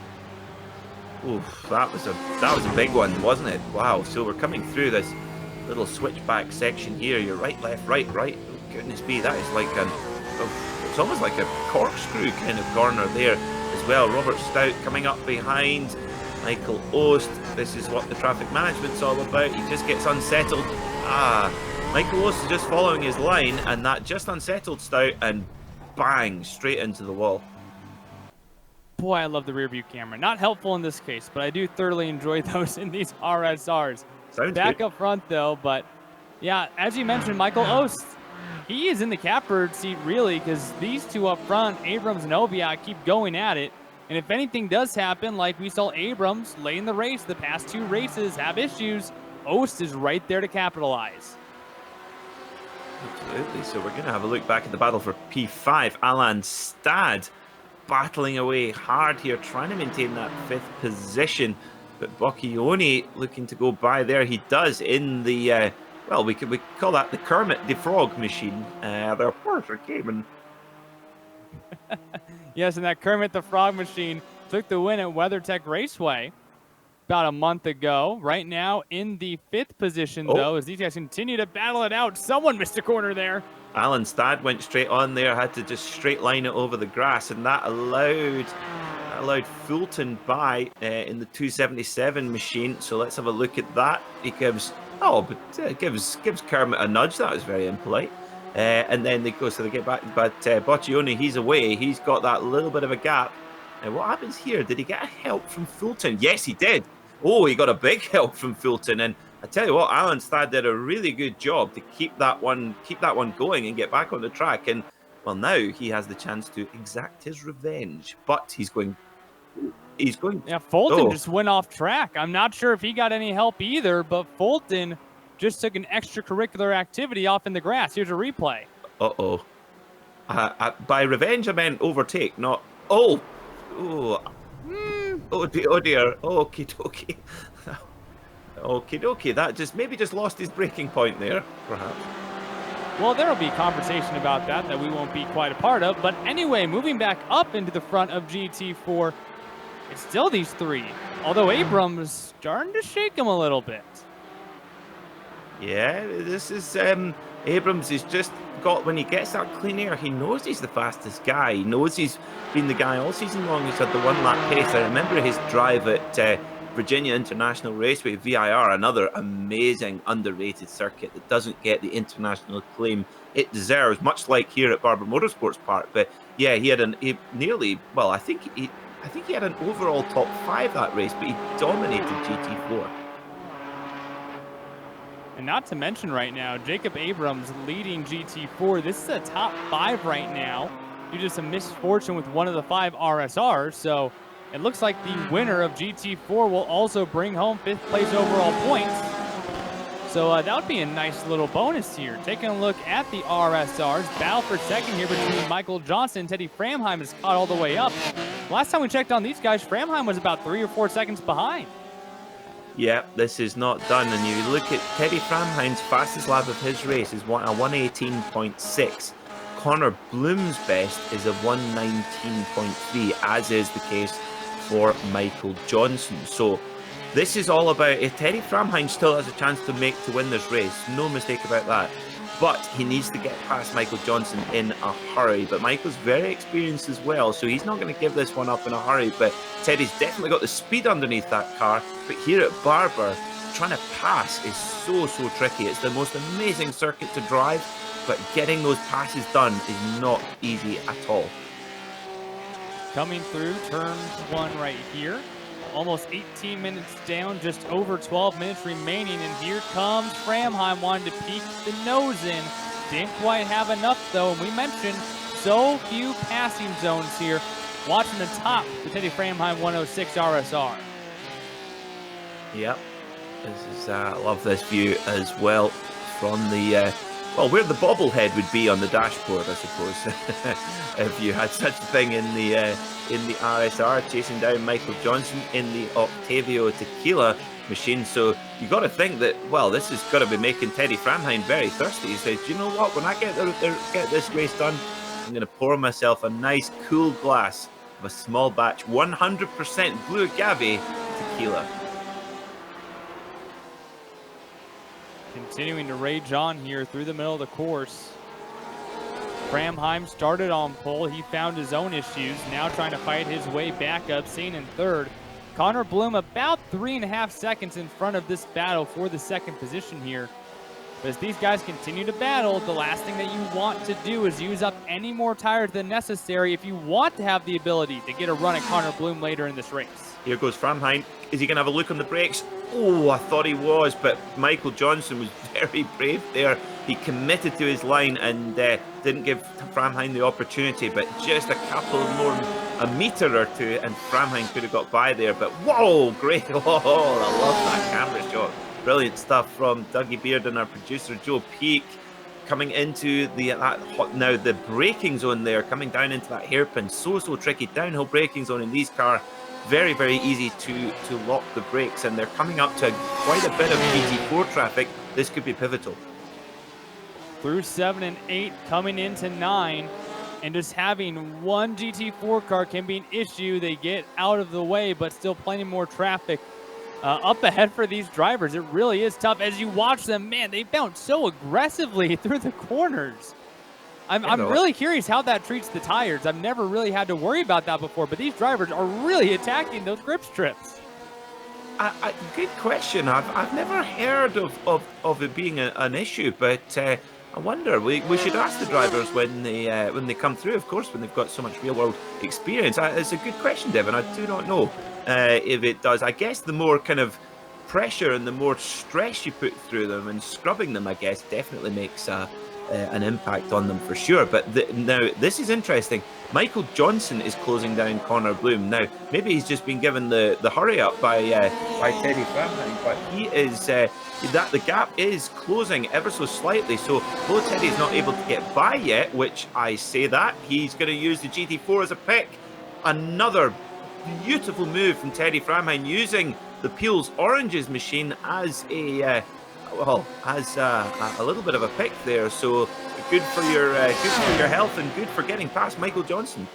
Oof, that was a big one, wasn't it? Wow. So we're coming through this little switchback section here. You're right, left, right. Oh, goodness me, that is like it's almost like a corkscrew kind of corner there. as well. Robert Stout coming up behind Michael Ost. This is what the traffic management's all about. He just gets unsettled. Michael Ost is just following his line, and that just unsettled Stout, and bang, straight into the wall. Boy, I love the rear view camera. Not helpful in this case, but I do thoroughly enjoy those in these RSRs. Sounds Back good. up front, though, but yeah, as you mentioned, Michael Ost, he is in the catbird seat, really, because these two up front, Abrams and Oviatt, keep going at it. And if anything does happen, like we saw Abrams late in the race, the past 2 races have issues, Ost is right there to capitalize. Absolutely. So we're going to have a look back at the battle for P5. Alan Stad battling away hard here, trying to maintain that 5th position. But Bocchioni looking to go by there. He does in the, well, we call that the Kermit the Frog machine. The Porsche Cayman. Yes, and that Kermit the Frog machine took the win at WeatherTech Raceway about a month ago. Right now in the 5th position, though, as these guys continue to battle it out. Someone missed a corner there. Alan Stad went straight on there, had to just straight line it over the grass, and that allowed Fulton by in the 277 machine. So let's have a look at that. He gives gives Kermit a nudge. That was very impolite. And then they go, so they get back, but Bocchioni, he's away. He's got that little bit of a gap. And what happens here? Did he get a help from Fulton? Yes, he did. Oh, he got a big help from Fulton. And I tell you what, Alan Stad did a really good job to keep that one going and get back on the track. And well, now he has the chance to exact his revenge. But he's going. Yeah, Fulton just went off track. I'm not sure if he got any help either, but Fulton just took an extracurricular activity off in the grass. Here's a replay. Uh-oh. By revenge, I meant overtake, not... Oh dear. Okie dokie. Okie dokie. That just maybe just lost his breaking point there, perhaps. Well, there will be conversation about that we won't be quite a part of. But anyway, moving back up into the front of GT4, it's still these 3. Although Abrams starting to shake him a little bit. Yeah, this is Abrams is just got, when he gets that clean air, he knows he's the fastest guy. He knows he's been the guy all season long who's had the 1-lap pace. I remember his drive at Virginia International Raceway, VIR, another amazing underrated circuit that doesn't get the international acclaim it deserves, much like here at Barber Motorsports Park. But yeah, he had I think he had an overall top 5 that race, but he dominated GT4. And not to mention right now, Jacob Abrams leading GT4. This is a top 5 right now due to some misfortune with one of the 5 RSRs. So it looks like the winner of GT4 will also bring home 5th place overall points. So that would be a nice little bonus here. Taking a look at the RSRs, battle for second here between Michael Johnson and Teddy Framheim is caught all the way up. Last time we checked on these guys, Framheim was about 3 or 4 seconds behind. Yeah, this is not done. And you look at Teddy Framheim's fastest lap of his race is a 118.6. Conor Bloom's best is a 119.3, as is the case for Michael Johnson. So this is all about, if Teddy Framheim still has a chance to win this race, no mistake about that. But he needs to get past Michael Johnson in a hurry. But Michael's very experienced as well, so he's not going to give this one up in a hurry. But Teddy's definitely got the speed underneath that car. But here at Barber, trying to pass is so tricky. It's the most amazing circuit to drive, but getting those passes done is not easy at all. Coming through turn 1 right here. Almost 18 minutes down, just over 12 minutes remaining, and here comes Framheim, wanting to peek the nose in. Didn't quite have enough, though, and we mentioned so few passing zones here. Watching the top, the Teddy Framheim 106 RSR. Yep, this is I love this view as well from the where the bobblehead would be on the dashboard, I suppose, if you had such a thing in the RSR, chasing down Michael Johnson in the Octavio Tequila machine. So you got to think that, well, this is got to be making Teddy Framheim very thirsty. He says, you know what, when I get this race done, I'm going to pour myself a nice cool glass of a small batch 100% blue agave tequila. Continuing to rage on here through the middle of the course. Framheim started on pole. He found his own issues, now trying to fight his way back up, staying in third. Conor Bloom about 3.5 seconds in front of this battle for the second position here. But as these guys continue to battle, the last thing that you want to do is use up any more tires than necessary if you want to have the ability to get a run at Conor Bloom later in this race. Here goes Framheim. Is he going to have a look on the brakes? Oh, I thought he was, but Michael Johnson was very brave there. He committed to his line and didn't give Framheim the opportunity, but just a couple more, a metre or two, and Framheim could have got by there. But whoa, great. Oh, I love that camera shot. Brilliant stuff from Dougie Beard and our producer Joe Peak. Coming into the braking zone there, coming down into that hairpin. So tricky. Downhill braking zone in these cars. Very, very easy to lock the brakes, and they're coming up to quite a bit of GT4 traffic. This could be pivotal. Through 7 and 8, coming into 9, and just having one GT4 car can be an issue. They get out of the way, but still plenty more traffic up ahead for these drivers. It really is tough. As you watch them, man, they bounce so aggressively through the corners. I'm really curious how that treats the tires. I've never really had to worry about that before, but these drivers are really attacking those grip strips. Good question. I've never heard of it being an issue, but I wonder. We should ask the drivers when they come through, of course, when they've got so much real-world experience. It's a good question, Devin. I do not know if it does. I guess the more kind of pressure and the more stress you put through them and scrubbing them, I guess, definitely makes an impact on them for sure. But now this is interesting. Michael Johnson is closing down Conor Bloom. Now maybe he's just been given the hurry up by Teddy Framheim, but he is that the gap is closing ever so slightly. So though Teddy's not able to get by yet, which I say that he's going to use the GT4 as a pick. Another beautiful move from Teddy Framheim, using the Peels Oranges machine as a little bit of a pick there. So good for your health and good for getting past Michael Johnson.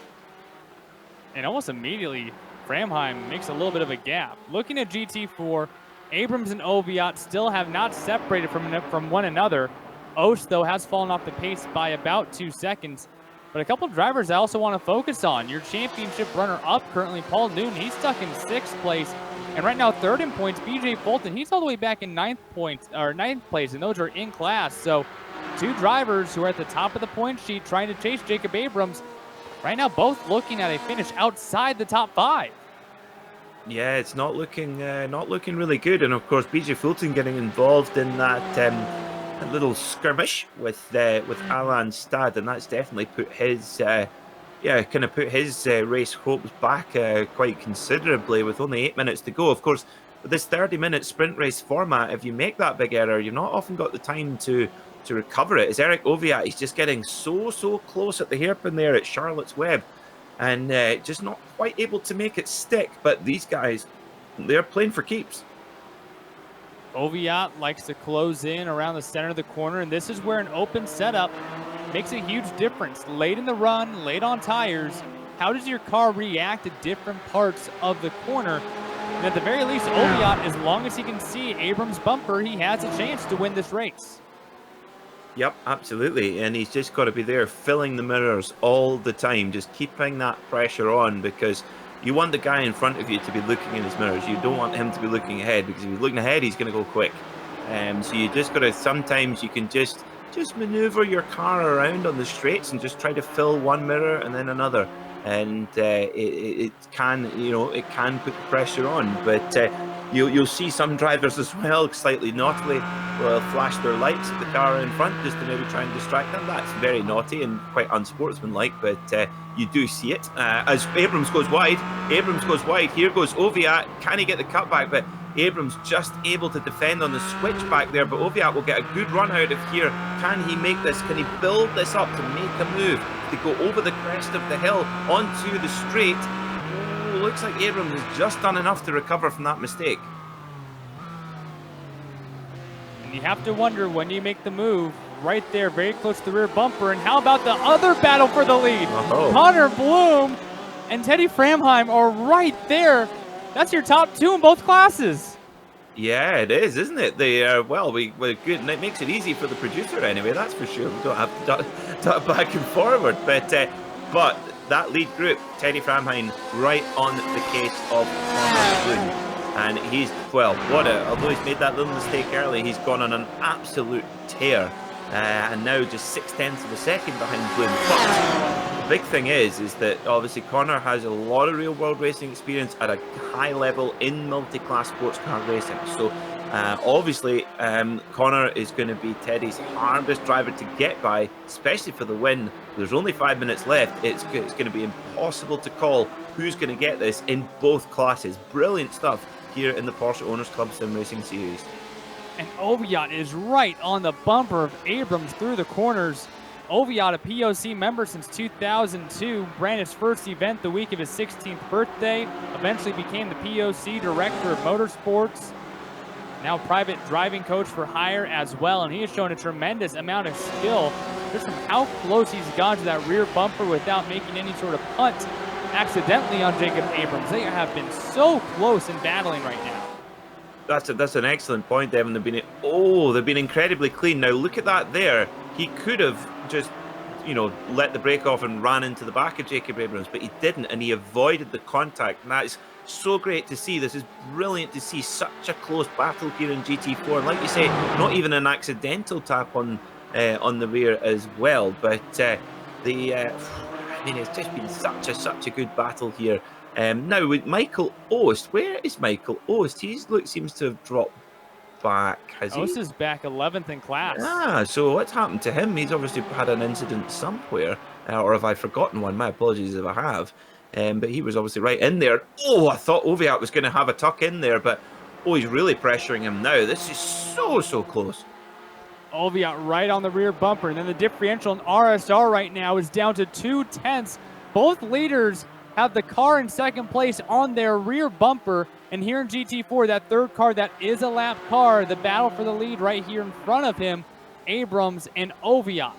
And almost immediately, Framheim makes a little bit of a gap. Looking at GT4, Abrams and Oviatt still have not separated from one another. Osh, though, has fallen off the pace by about 2 seconds. But a couple of drivers I also want to focus on. Your championship runner-up currently, Paul Newton, he's stuck in 6th place. And right now, 3rd in points, BJ Fulton, he's all the way back in 9th place, and those are in class. So 2 drivers who are at the top of the point sheet trying to chase Jacob Abrams. Right now, both looking at a finish outside the top 5. Yeah, it's not looking really good. And of course, BJ Fulton getting involved in that little skirmish with Alan Stad, and that's definitely put his race hopes back quite considerably with only 8 minutes to go. Of course, with this 30-minute sprint race format, if you make that big error, you've not often got the time to recover it. As Eric Oviatt, he's just getting so close at the hairpin there at Charlotte's Web, and just not quite able to make it stick. But these guys, they're playing for keeps. Oviatt likes to close in around the center of the corner, and this is where an open setup makes a huge difference. Late in the run, late on tires, how does your car react to different parts of the corner? And at the very least, Oviatt, as long as he can see Abrams' bumper, he has a chance to win this race. Yep, absolutely. And he's just got to be there filling the mirrors all the time, just keeping that pressure on, because you want the guy in front of you to be looking in his mirrors. You don't want him to be looking ahead, because if he's looking ahead, he's going to go quick. So you just got to, sometimes you can just maneuver your car around on the straights and just try to fill one mirror and then another. And it can put the pressure on. But you'll see some drivers as well, slightly naughtily, will flash their lights at the car in front just to maybe try and distract them. That's very naughty and quite unsportsmanlike, but you do see it. As Abrams goes wide, here goes Oviatt. Can he get the cutback? But Abrams just able to defend on the switch back there, but Oviatt will get a good run out of here. Can he make this? Can he build this up to make a move to go over the crest of the hill onto the straight? Oh, looks like Abrams has just done enough to recover from that mistake. And you have to wonder, when you make the move, right there, very close to the rear bumper. And how about the other battle for the lead? Conor Bloom and Teddy Framheim are right there. That's your top 2 in both classes. Yeah, it is, isn't it? They well, we're good, and it makes it easy for the producer anyway. That's for sure. We don't have to duck back and forward. But that lead group, Teddy Framheim, right on the case of Conor Bloom, and he's although he's made that little mistake early, he's gone on an absolute tear, and now just 0.6 of a second behind Bloom. But the big thing is that obviously Conor has a lot of real-world racing experience at a high level in multi-class sports car racing. So obviously Conor is going to be Teddy's hardest driver to get by, especially for the win. There's only 5 minutes left. It's going to be impossible to call who's going to get this in both classes. Brilliant stuff here in the Porsche Owners Club Sim Racing Series. And Oviatt is right on the bumper of Abrams through the corners. Oviatt, a POC member since 2002, ran his first event the week of his 16th birthday, eventually became the POC director of Motorsports, now private driving coach for hire as well, and he has shown a tremendous amount of skill just from how close he's gone to that rear bumper without making any sort of punt accidentally on Jacob Abrams. They have been so close in battling right now. That's an excellent point, Devin. They've been incredibly clean. Now look at that there. He could have just, let the brake off and ran into the back of Jacob Abrams, but he didn't, and he avoided the contact. And that is so great to see. This is brilliant to see such a close battle here in GT4. And like you say, not even an accidental tap on the rear as well. But it's just been such a good battle here. Now with Michael Ost, where is Michael Ost? He seems to have dropped back, has he? Ost is back 11th in class. So what's happened to him? He's obviously had an incident somewhere, or have I forgotten one? My apologies if I have. But he was obviously right in there. I thought Oviatt was going to have a tuck in there, but he's really pressuring him now. This is so close. Oviatt right on the rear bumper, and then the differential in RSR right now is down to 0.2. Both leaders have the car in second place on their rear bumper, and here in GT4, that third car that is a lap car, the battle for the lead right here in front of him, Abrams and Oviatt.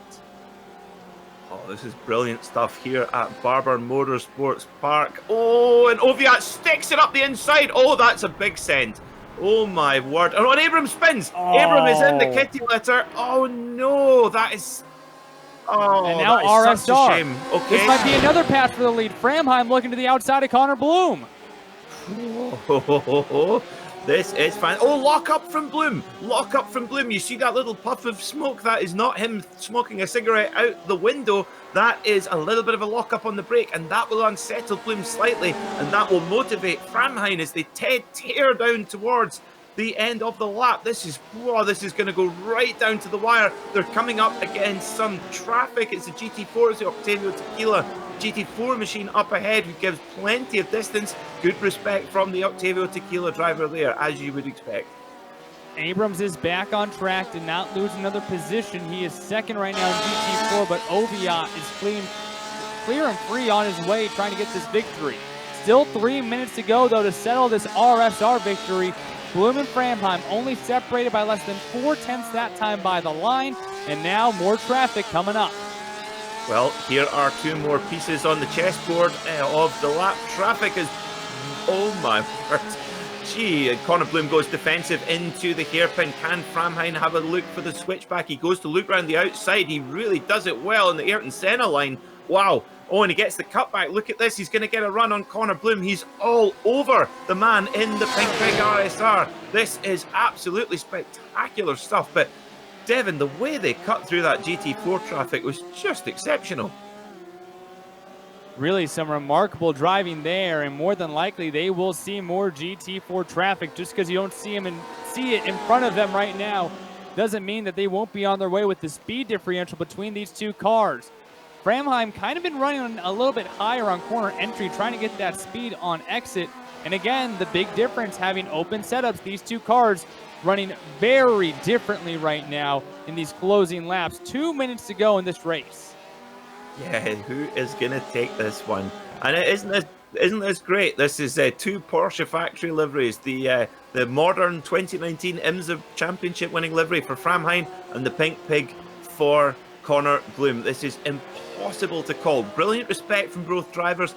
This is brilliant stuff here at Barber Motorsports Park. And Oviatt sticks it up the inside. That's a big send. Oh my word. And Abrams spins. Abrams is in the kitty litter. Oh no, that is... and now that is RSR. such a shame. Okay. This might be another pass for the lead. Framheim looking to the outside of Conor Bloom. This is fine. Lock up from Bloom. Lock up from Bloom. You see that little puff of smoke? That is not him smoking a cigarette out the window. That is a little bit of a lock up on the brake, and that will unsettle Bloom slightly, and that will motivate Framheim as they tear down towards the end of the lap. This is going to go right down to the wire. They're coming up against some traffic. It's the GT4, it's the Octavio Tequila GT4 machine up ahead, who gives plenty of distance. Good respect from the Octavio Tequila driver there, as you would expect. Abrams is back on track to not lose another position. He is second right now in GT4, but Oviatt is clear and free on his way, trying to get this victory. Still 3 minutes to go, though, to settle this RSR victory. Bloom and Framheim only separated by less than 0.4 that time by the line, and now more traffic coming up. Well, here are two more pieces on the chessboard of the lap. Traffic is... Oh my word. Gee, Conor Bloom goes defensive into the hairpin. Can Framheim have a look for the switchback? He goes to look around the outside. He really does it well in the Ayrton Senna line. Wow. And he gets the cutback. Look at this. He's going to get a run on Conor Bloom. He's all over the man in the Pink Pig RSR. This is absolutely spectacular stuff. But Devin, the way they cut through that GT4 traffic was just exceptional. Really some remarkable driving there, and more than likely they will see more GT4 traffic. Just because you don't see it in front of them right now doesn't mean that they won't be on their way with the speed differential between these two cars. Framheim kind of been running a little bit higher on corner entry, trying to get that speed on exit. And again, the big difference having open setups, these two cars running very differently right now in these closing laps. 2 minutes to go in this race. Yeah, who is going to take this one? And isn't this great? This is two Porsche factory liveries. The modern 2019 IMSA championship winning livery for Framheim, and the Pink Pig for Conor Bloom. This is impossible to call. Brilliant respect from both drivers.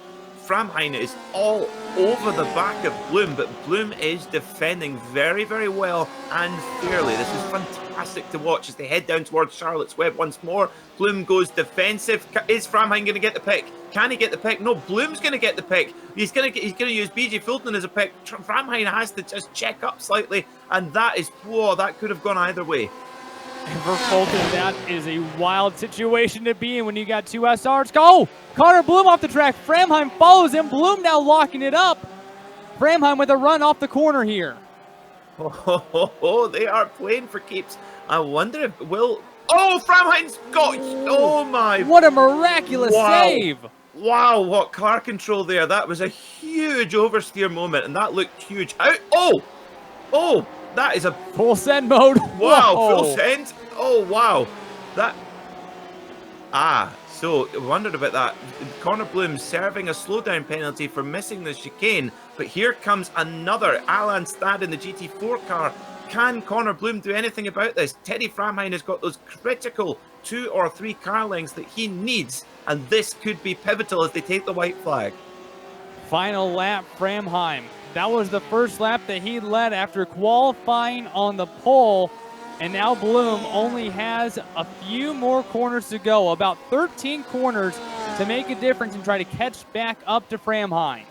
Framheim is all over the back of Bloom, but Bloom is defending very, very well and fairly. This is fantastic to watch as they head down towards Charlotte's Web once more. Bloom goes defensive. Is Framheim going to get the pick? Can he get the pick? No, Bloom's going to get the pick. He's going to use BJ Fulton as a pick. Framheim has to just check up slightly, and that is, whoa, that could have gone either way. And for Fulton, that is a wild situation to be in when you got two SRs. Go! Conor Bloom off the track. Framheim follows him. Bloom now locking it up. Framheim with a run off the corner here. Oh, they are playing for keeps. I wonder if will. Oh, Framheim's got. Oh my! What a miraculous save! Wow, what car control there! That was a huge oversteer moment, and that looked huge. Out! Oh, that is a full send mode. Wow, Whoa. full send. Oh wow, that. So I wondered about that. Conor Bloom serving a slowdown penalty for missing the chicane, but here comes another Alan Stad in the GT4 car. Can Conor Bloom do anything about this? Teddy Framheim has got those critical 2 or 3 car lengths that he needs, and this could be pivotal as they take the white flag. Final lap, Framheim. That was the first lap that he led after qualifying on the pole. And now Bloom only has a few more corners to go, about 13 corners to make a difference and try to catch back up to Framheim.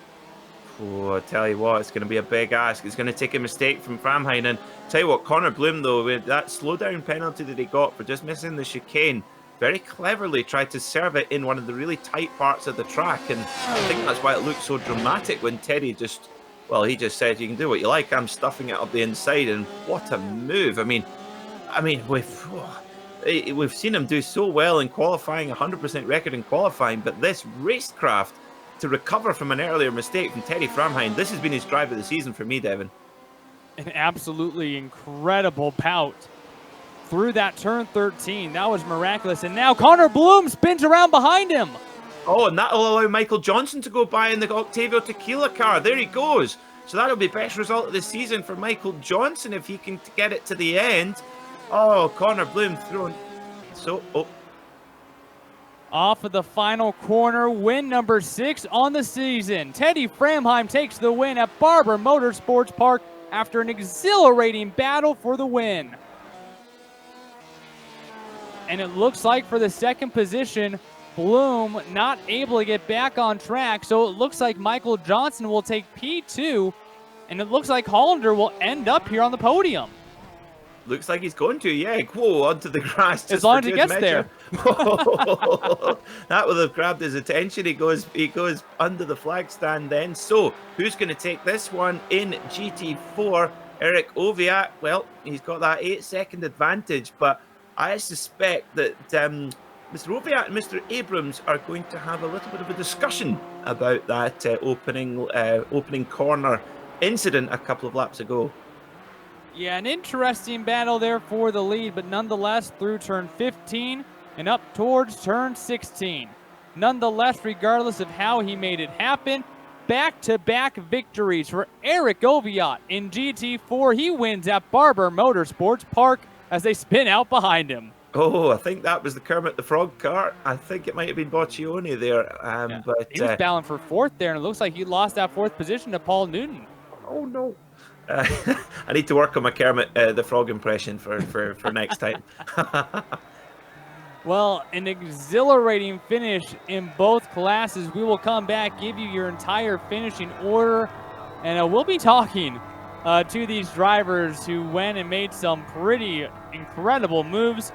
Oh, I tell you what, it's going to be a big ask. It's going to take a mistake from Framheim. And tell you what, Conor Bloom, though, with that slowdown penalty that he got for just missing the chicane, very cleverly tried to serve it in one of the really tight parts of the track. And I think that's why it looked so dramatic when Teddy just, well, he just said, you can do what you like. I'm stuffing it up the inside. And what a move. I mean, we've seen him do so well in qualifying, 100% record in qualifying, but this racecraft to recover from an earlier mistake from Teddy Framheim, this has been his drive of the season for me, Devin. An absolutely incredible bout through that turn 13. That was miraculous. And now Conor Bloom spins around behind him. Oh, and that'll allow Michael Johnson to go by in the Octavio Tequila car. There he goes. So that'll be best result of the season for Michael Johnson if he can get it to the end. Oh, Conor Bloom thrown. Off of the final corner, win number 6 on the season. Teddy Framheim takes the win at Barber Motorsports Park after an exhilarating battle for the win. And it looks like for the second position, Bloom not able to get back on track, so it looks like Michael Johnson will take P2, and it looks like Hollander will end up here on the podium. Looks like he's going to, yeah. Whoa, onto the grass. As long as he gets there. That will have grabbed his attention. He goes under the flag stand then. So, who's going to take this one in GT4? Eric Oviatt, well, he's got that 8-second advantage, but I suspect that Mr. Oviatt and Mr. Abrams are going to have a little bit of a discussion about that opening corner incident a couple of laps ago. Yeah, an interesting battle there for the lead, but nonetheless through turn 15 and up towards turn 16. Nonetheless, regardless of how he made it happen, back-to-back victories for Eric Oviatt in GT4. He wins at Barber Motorsports Park as they spin out behind him. Oh, I think that was the Kermit the Frog car. I think it might have been Boccioni there. But he was battling for 4th there, and it looks like he lost that 4th position to Paul Newton. Oh, no. I need to work on my Kermit the Frog impression for next time. Well, an exhilarating finish in both classes. We will come back, give you your entire finishing order, and we'll be talking to these drivers who went and made some pretty incredible moves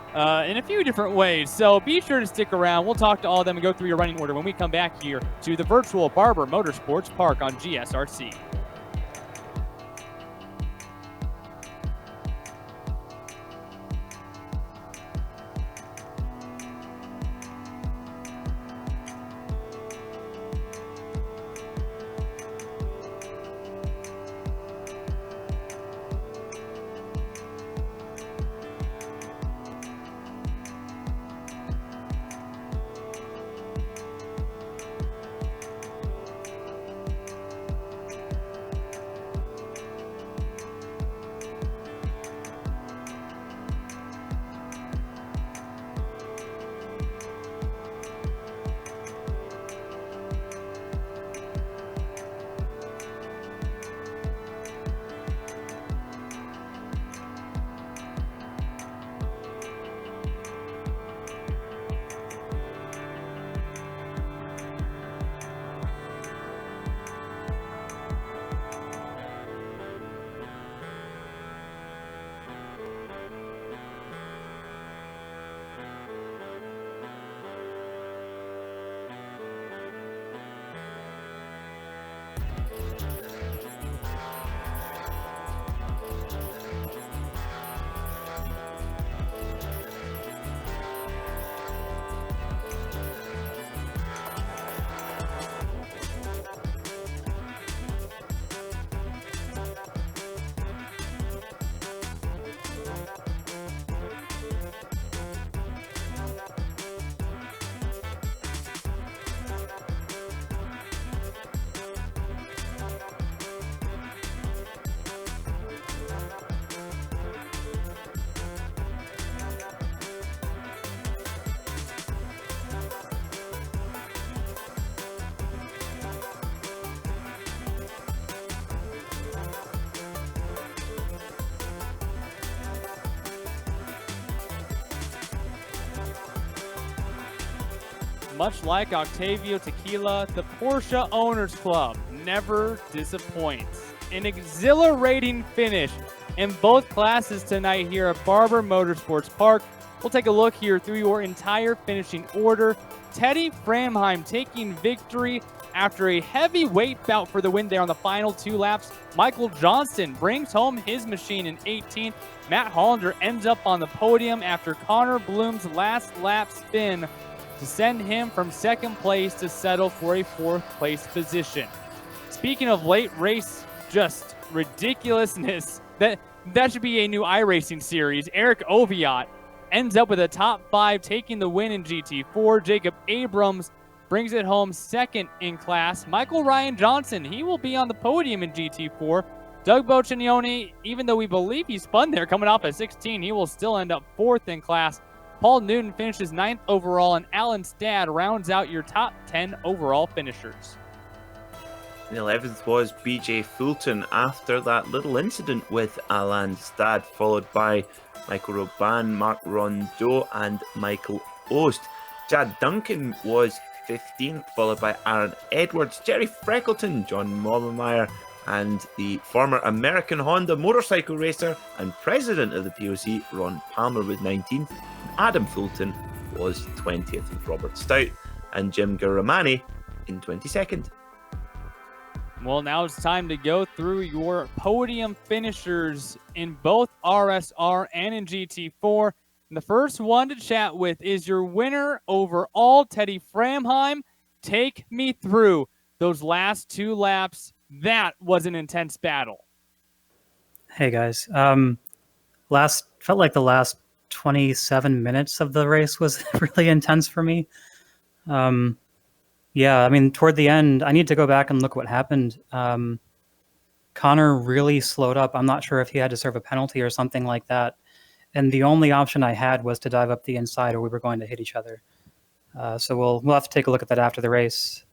in a few different ways. So be sure to stick around. We'll talk to all of them and go through your running order when we come back here to the virtual Barber Motorsports Park on GSRC. much like Octavio Tequila, the Porsche Owners Club never disappoints. An exhilarating finish in both classes tonight here at Barber Motorsports Park. We'll take a look here through your entire finishing order. Teddy Framheim taking victory after a heavyweight bout for the win there on the final 2 laps. Michael Johnston brings home his machine in 18th. Matt Hollander ends up on the podium after Conor Bloom's last lap spin to send him from 2nd place to settle for a 4th place position. Speaking of late race, just ridiculousness, that should be a new iRacing series. Eric Oviatt ends up with a top 5, taking the win in GT4. Jacob Abrams brings it home 2nd in class. Michael Ryan Johnson, he will be on the podium in GT4. Doug Boccioni, even though we believe he spun there coming off at 16, he will still end up 4th in class. Paul Newton finishes 9th overall, and Alan Stad rounds out your top 10 overall finishers. In 11th was BJ Fulton after that little incident with Alan Stad, followed by Michael Roban, Mark Rondeau, and Michael Ost. Chad Duncan was 15th, followed by Aaron Edwards, Jerry Freckleton, John Mobermeyer, and the former American Honda motorcycle racer and president of the POC, Ron Palmer, with 19th. Adam Fulton was 20th, with Robert Stout and Jim Garamani in 22nd. Well, now it's time to go through your podium finishers in both RSR and in GT4. And the first one to chat with is your winner overall, Teddy Framheim. Take me through those last 2 laps. That was an intense battle. Hey guys, felt like the last 27 minutes of the race was really intense for me. Yeah, I mean, toward the end, I need to go back and look what happened. Conor really slowed up. I'm not sure if he had to serve a penalty or something like that. And the only option I had was to dive up the inside or we were going to hit each other. So we'll have to take a look at that after the race.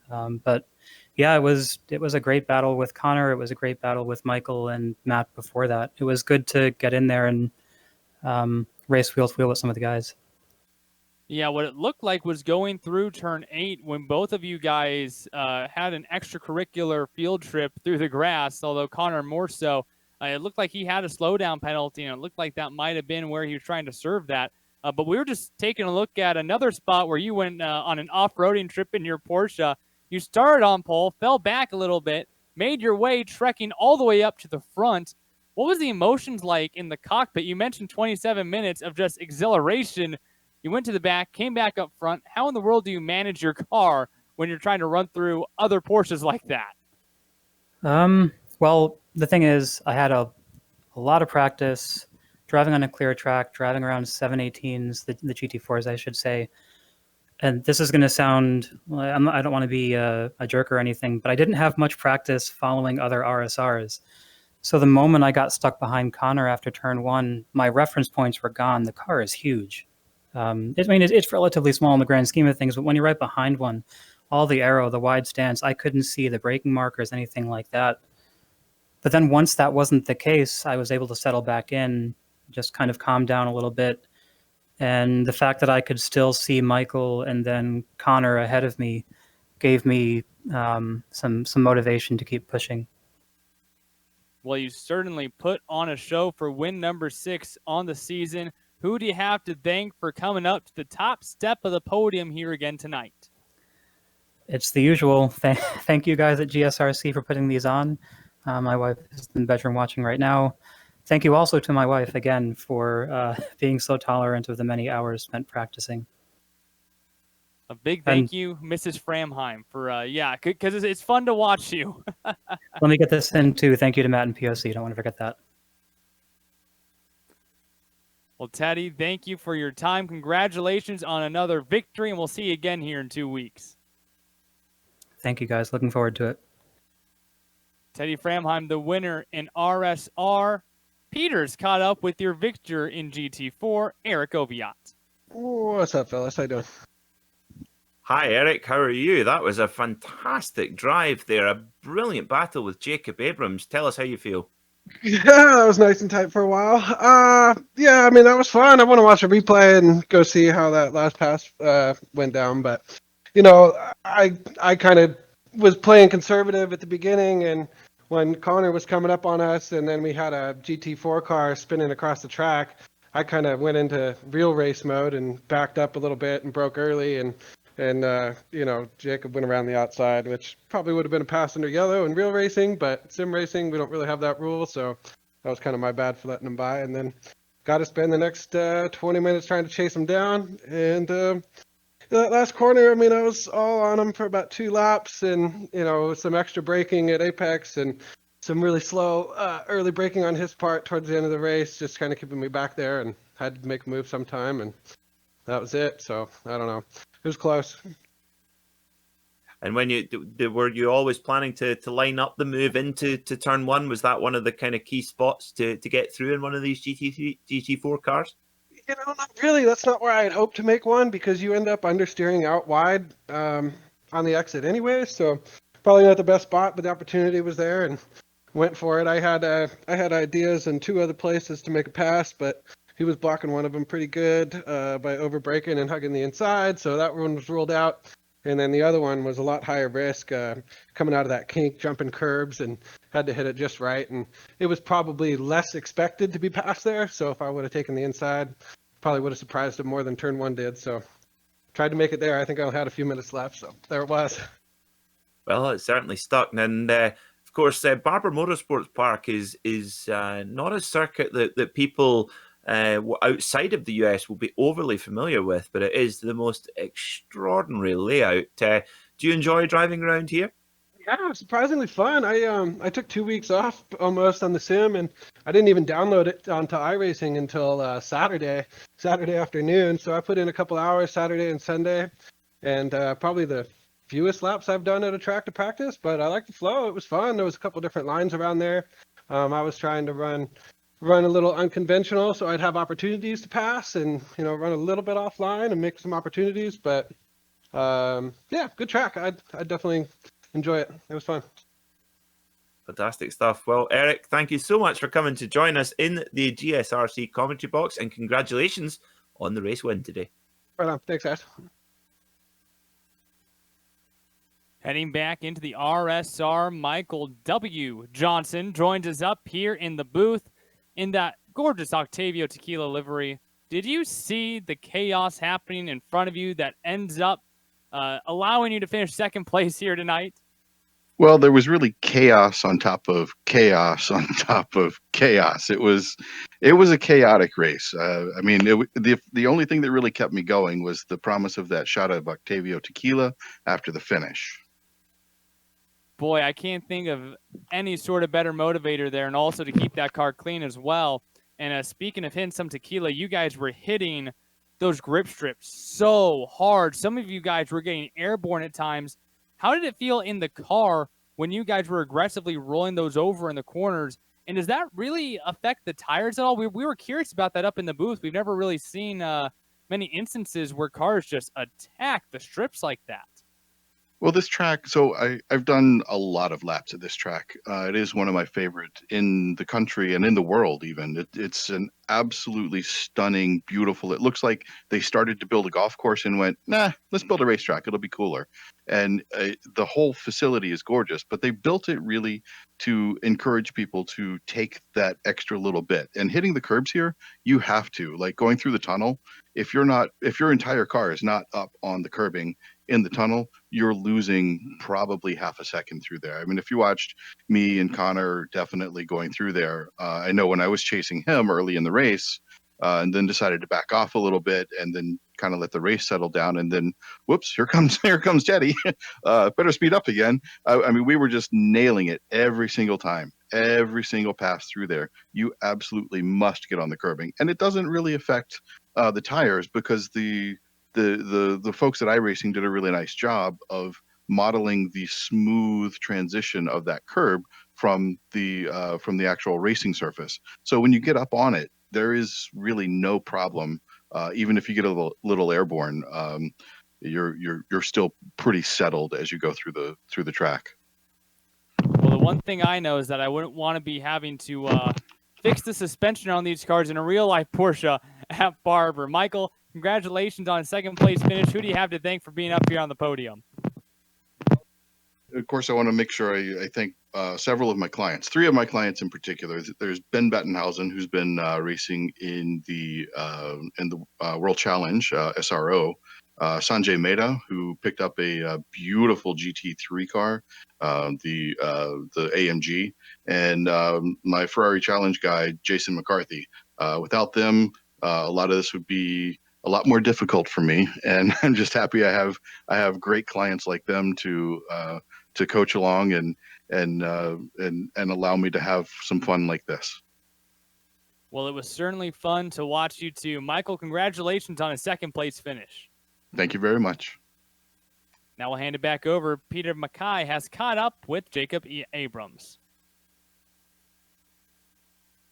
But yeah, it was a great battle with Conor. It was a great battle with Michael and Matt before that. It was good to get in there and race wheel to wheel with some of the guys. Yeah, what it looked like was going through turn 8 when both of you guys had an extracurricular field trip through the grass, although Conor more so. It looked like he had a slowdown penalty, and it looked like that might have been where he was trying to serve that. But we were just taking a look at another spot where you went on an off-roading trip in your Porsche. You started on pole, fell back a little bit, made your way trekking all the way up to the front. What was the emotions like in the cockpit? You mentioned 27 minutes of just exhilaration. You went to the back, came back up front. How in the world do you manage your car when you're trying to run through other Porsches like that? Well, the thing is, I had a lot of practice driving on a clear track, driving around 718s, the GT4s, I should say. And this is going to sound, I don't want to be a jerk or anything, but I didn't have much practice following other RSRs. So the moment I got stuck behind Conor after turn 1, my reference points were gone. The car is huge. It's relatively small in the grand scheme of things, but when you're right behind one, all the aero, the wide stance, I couldn't see the braking markers, anything like that. But then once that wasn't the case, I was able to settle back in, just kind of calm down a little bit. And the fact that I could still see Michael and then Conor ahead of me gave me some motivation to keep pushing. Well, you certainly put on a show for win number 6 on the season. Who do you have to thank for coming up to the top step of the podium here again tonight? It's the usual. Thank you guys at GSRC for putting these on. My wife is in the bedroom watching right now. Thank you also to my wife again for being so tolerant of the many hours spent practicing. A big thank you, Mrs. Framheim, for, because it's fun to watch you. Let me get this in too. Thank you to Matt and POC. Don't want to forget that. Well, Teddy, thank you for your time. Congratulations on another victory, and we'll see you again here in 2 weeks. Thank you, guys. Looking forward to it. Teddy Framheim, the winner in RSR. Peters caught up with your victor in GT4, Eric Oviatt. What's up, fellas? How you doing? Hi, Eric. How are you? That was a fantastic drive there. A brilliant battle with Jacob Abrams. Tell us how you feel. Yeah, that was nice and tight for a while. Yeah, I mean that was fun. I want to watch a replay and go see how that last pass went down. But you know, I kind of was playing conservative at the beginning, and when Connor was coming up on us, and then we had a GT4 car spinning across the track, I kind of went into real race mode and backed up a little bit and broke early, and you know, Jacob went around the outside, which probably would have been a pass under yellow in real racing, but sim racing, we don't really have that rule, so that was kind of my bad for letting him by. And then got to spend the next 20 minutes trying to chase him down. And that last corner, I mean, I was all on him for about 2 laps, and you know, some extra braking at apex and some really slow early braking on his part towards the end of the race, just kind of keeping me back there, and had to make a move sometime, and that was it. So I don't know. It was close. And when were you always planning to line up the move into turn one? Was that one of the kind of key spots to get through in one of these GT4 cars? You know, not really. That's not where I had hoped to make one, because you end up understeering out wide on the exit anyway. So probably not the best spot, but the opportunity was there and went for it. I had ideas in 2 other places to make a pass, but he was blocking one of them pretty good by over braking and hugging the inside. So that one was ruled out. And then the other one was a lot higher risk, coming out of that kink, jumping curbs, and had to hit it just right. And it was probably less expected to be past there. So if I would have taken the inside, probably would have surprised him more than turn one did. So tried to make it there. I think I only had a few minutes left. So there it was. Well, it certainly stuck. And of course, Barber Motorsports Park is not a circuit that people outside of the US will be overly familiar with, but it is the most extraordinary layout. Do you enjoy driving around here? Yeah, surprisingly fun. I took 2 weeks off almost on the sim, and I didn't even download it onto iRacing until Saturday afternoon. So I put in a couple hours Saturday and Sunday, and probably the fewest laps I've done at a track to practice. But I like the flow. It was fun. There was a couple different lines around there. I was trying to run a little unconventional, so I'd have opportunities to pass, and you know, run a little bit offline and make some opportunities. But yeah, good track. I definitely enjoy it. It was fun. Fantastic stuff. Well, Eric, thank you so much for coming to join us in the GSRC commentary box, and congratulations on the race win today. Right on. Thanks, guys. Heading back into the RSR, Michael W. Johnson joins us up here in the booth in that gorgeous Octavio Tequila livery. Did you see the chaos happening in front of you that ends up allowing you to finish second place here tonight? Well, there was really chaos on top of chaos on top of chaos. It was a chaotic race. I mean, the only thing that really kept me going was the promise of that shot of Octavio Tequila after the finish. Boy, I can't think of any sort of better motivator there, and also to keep that car clean as well. And speaking of hitting some tequila, you guys were hitting those grip strips so hard. Some of you guys were getting airborne at times. How did it feel in the car when you guys were aggressively rolling those over in the corners? And does that really affect the tires at all? We were curious about that up in the booth. We've never really seen many instances where cars just attack the strips like that. Well, this track, so I've done a lot of laps at this track. It is one of my favorite in the country and in the world even. It's an absolutely stunning, beautiful. It looks like they started to build a golf course and went, nah, let's build a racetrack. It'll be cooler. And the whole facility is gorgeous, but they built it really to encourage people to take that extra little bit. And hitting the curbs here, you have to. Like going through the tunnel, if your entire car is not up on the curbing in the tunnel, you're losing probably half a second through there. I mean, if you watched me and Connor definitely going through there, I know when I was chasing him early in the race, and then decided to back off a little bit and then kind of let the race settle down, and then whoops, here comes Jetty. Better speed up again. I mean, we were just nailing it every single time, every single pass through there. You absolutely must get on the curbing, and it doesn't really affect the tires because the folks at iRacing did a really nice job of modeling the smooth transition of that curb from the actual racing surface. So when you get up on it, there is really no problem. Even if you get a little airborne, you're still pretty settled as you go through the track. Well, the one thing I know is that I wouldn't want to be having to fix the suspension on these cars in a real-life Porsche at Barber. Michael, congratulations on a second-place finish. Who do you have to thank for being up here on the podium? Of course, I want to make sure I thank several of my clients, 3 of my clients in particular. There's Ben Bettenhausen, who's been racing in the World Challenge SRO. Sanjay Mehta, who picked up a beautiful GT3 car, the AMG, and my Ferrari Challenge guy, Jason McCarthy. Without them, a lot of this would be a lot more difficult for me, and I'm just happy I have great clients like them to coach along and allow me to have some fun like this. Well, it was certainly fun to watch you two. Michael, congratulations on a second-place finish. Thank you very much. Now we'll hand it back over. Peter Mackay has caught up with Jacob Abrams.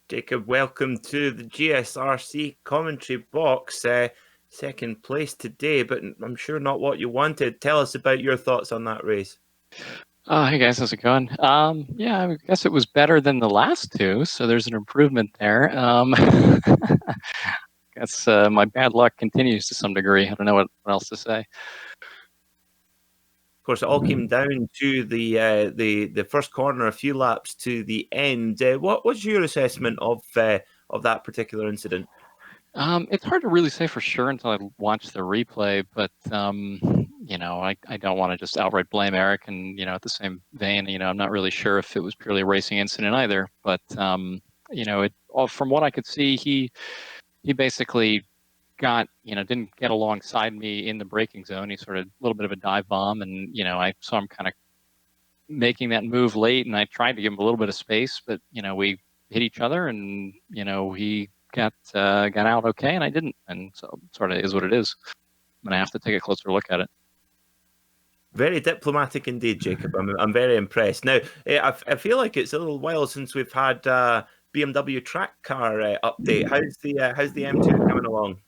Jacob, welcome to the GSRC commentary box. Second place today, but I'm sure not what you wanted. Tell us about your thoughts on that race. Hey guys, how's it going? Yeah, I guess it was better than the last 2, so there's an improvement there. I guess my bad luck continues to some degree. I don't know what else to say. Of course, it all came down to the first corner, a few laps to the end. What was your assessment of that particular incident? It's hard to really say for sure until I watch the replay, but I don't want to just outright blame Eric. And at the same vein, I'm not really sure if it was purely a racing incident either. But from what I could see, he basically didn't get alongside me in the braking zone. He sort of a little bit of a dive bomb, and I saw him kind of making that move late, and I tried to give him a little bit of space, but we hit each other, and he got out okay, and I didn't, and so it sort of is what it is. I'm gonna have to take a closer look at it. Very diplomatic indeed, Jacob. I'm very impressed. Now, I feel like it's a little while since we've had BMW track car update. How's the M2 coming along?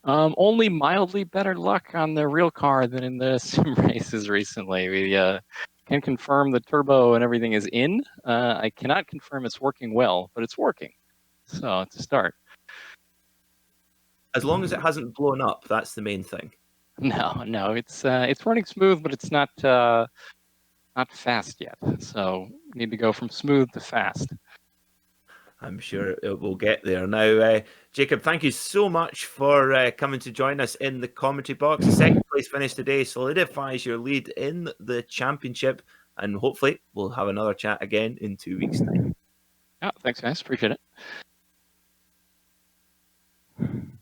Only mildly better luck on the real car than in the sim races recently. We can confirm the turbo and everything is in. I cannot confirm it's working well, but it's working. So it's a start. As long as it hasn't blown up, that's the main thing. No, it's running smooth, but it's not fast yet. So we need to go from smooth to fast. I'm sure it will get there. Now, Jacob, thank you so much for coming to join us in the commentary box. The second place finish today solidifies your lead in the championship, and hopefully we'll have another chat again in 2 weeks' time. Yeah, thanks, guys. Appreciate it.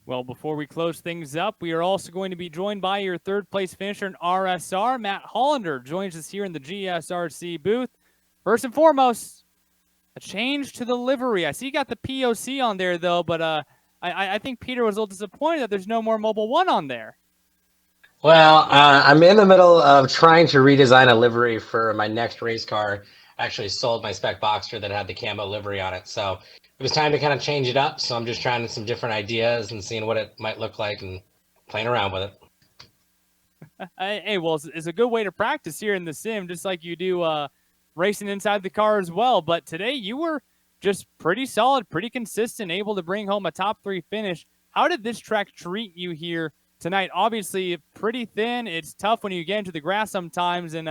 Well, before we close things up, we are also going to be joined by your third place finisher in RSR. Matt Hollander joins us here in the GSRC booth. First and foremost, a change to the livery. I see you got the POC on there, though, but I think Peter was a little disappointed that there's no more Mobile 1 on there. Well, I'm in the middle of trying to redesign a livery for my next race car. I actually sold my spec Boxster that had the camo livery on it, so it was time to kind of change it up. So I'm just trying some different ideas and seeing what it might look like and playing around with it. Hey, well, it's a good way to practice here in the sim, just like you do racing inside the car as well. But today you were just pretty solid, pretty consistent, able to bring home a top 3 finish. How did this track treat you here tonight? Obviously, pretty thin. It's tough when you get into the grass sometimes, and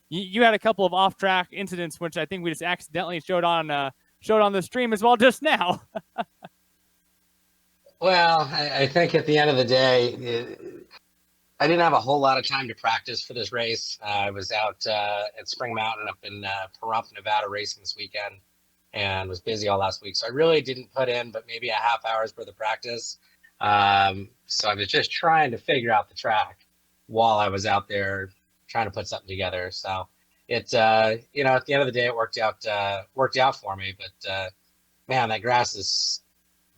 you had a couple of off-track incidents, which I think we just accidentally showed on the stream as well just now. Well, I think at the end of the day, I didn't have a whole lot of time to practice for this race. I was out at Spring Mountain up in Pahrump, Nevada racing this weekend and was busy all last week. So I really didn't put in but maybe a half hour's worth of practice. So I was just trying to figure out the track while I was out there trying to put something together. So it, at the end of the day, it worked out for me. But man, that grass is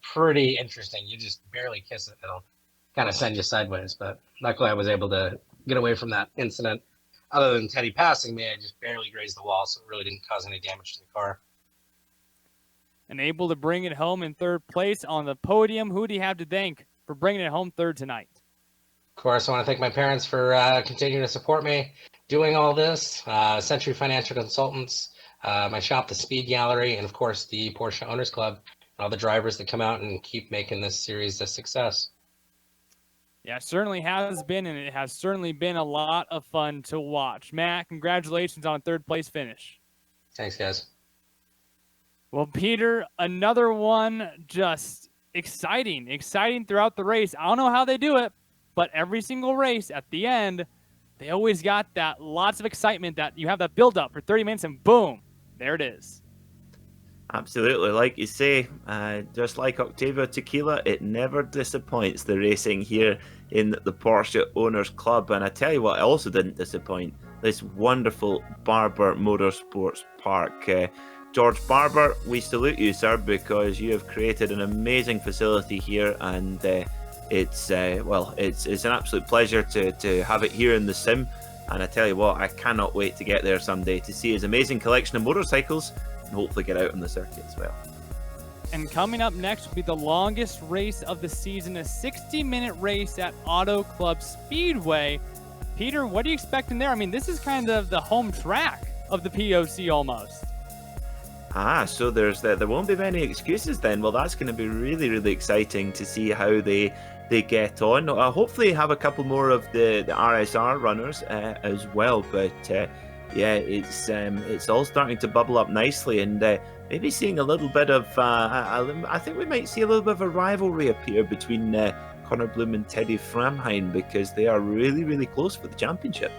pretty interesting. You just barely kiss it, it'll kind of send you sideways. But luckily, I was able to get away from that incident. Other than Teddy passing me, I just barely grazed the wall, so it really didn't cause any damage to the car. And able to bring it home in third place on the podium. Who do you have to thank for bringing it home third tonight? Of course, I want to thank my parents for continuing to support me doing all this. Century Financial Consultants, my shop, the Speed Gallery, and of course the Porsche Owners Club, and all the drivers that come out and keep making this series a success. Yeah, it certainly has been, and it has certainly been a lot of fun to watch. Matt, congratulations on a third-place finish. Thanks, guys. Well, Peter, another one just exciting throughout the race. I don't know how they do it, but every single race at the end, they always got that lots of excitement that you have that build-up for 30 minutes, and boom, there it is. Absolutely. Like you say, just like Octavio Tequila, it never disappoints the racing here in the Porsche Owners Club. And I tell you what, it also didn't disappoint this wonderful Barber Motorsports Park. George Barber, we salute you, sir, because you have created an amazing facility here, and it's an absolute pleasure to have it here in the sim. And I tell you what, I cannot wait to get there someday to see his amazing collection of motorcycles and hopefully get out on the circuit as well. And coming up next will be the longest race of the season, a 60-minute race at Auto Club Speedway. Peter, what are you expecting there? I mean, this is kind of the home track of the POC almost. So there won't be many excuses then. Well, that's going to be really, really exciting to see how they get on. Hopefully have a couple more of the RSR runners as well. But yeah, it's all starting to bubble up nicely, and maybe seeing a little bit of I think we might see a little bit of a rivalry appear between Conor Bloom and Teddy Framheim, because they are really, really close for the championship.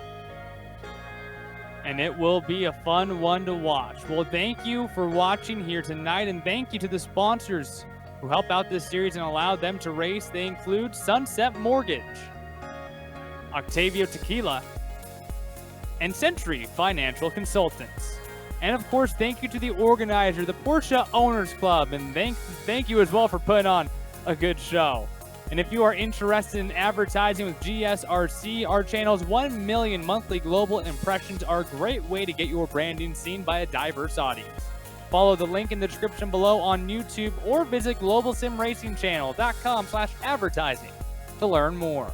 And it will be a fun one to watch. Well, thank you for watching here tonight, and thank you to the sponsors who help out this series and allow them to race. They include Sunset Mortgage, Octavio Tequila, and Century Financial Consultants. And of course, thank you to the organizer, the Porsche Owners Club, and thank you as well for putting on a good show. And if you are interested in advertising with GSRC, our channel's 1 million monthly global impressions are a great way to get your branding seen by a diverse audience. Follow the link in the description below on YouTube, or visit globalsimracingchannel.com/advertising to learn more.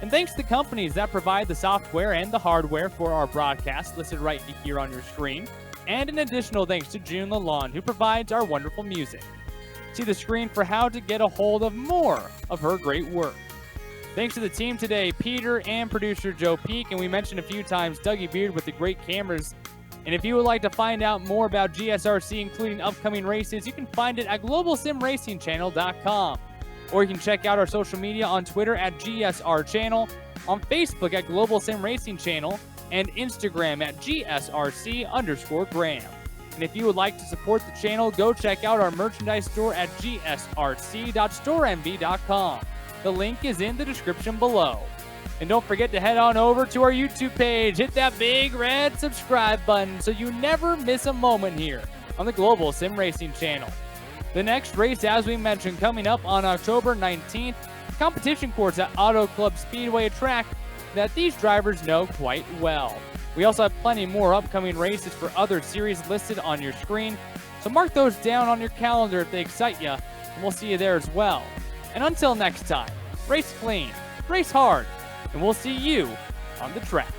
And thanks to the companies that provide the software and the hardware for our broadcast listed right here on your screen. And an additional thanks to June Lalonde, who provides our wonderful music. See the screen for how to get a hold of more of her great work. Thanks to the team today, Peter and producer Joe Peak, and we mentioned a few times Dougie Beard with the great cameras. And if you would like to find out more about GSRC, including upcoming races, you can find it at globalsimracingchannel.com. Or you can check out our social media on Twitter at GSR Channel, on Facebook at Global Sim Racing Channel, and Instagram at GSRC_Graham. And if you would like to support the channel, go check out our merchandise store at gsrc.storeenvy.com. The link is in the description below. And don't forget to head on over to our YouTube page. Hit that big red subscribe button so you never miss a moment here on the Global Sim Racing Channel. The next race, as we mentioned, coming up on October 19th, competition course at Auto Club Speedway, a track that these drivers know quite well. We also have plenty more upcoming races for other series listed on your screen, so mark those down on your calendar if they excite you, and we'll see you there as well. And until next time, race clean, race hard, and we'll see you on the track.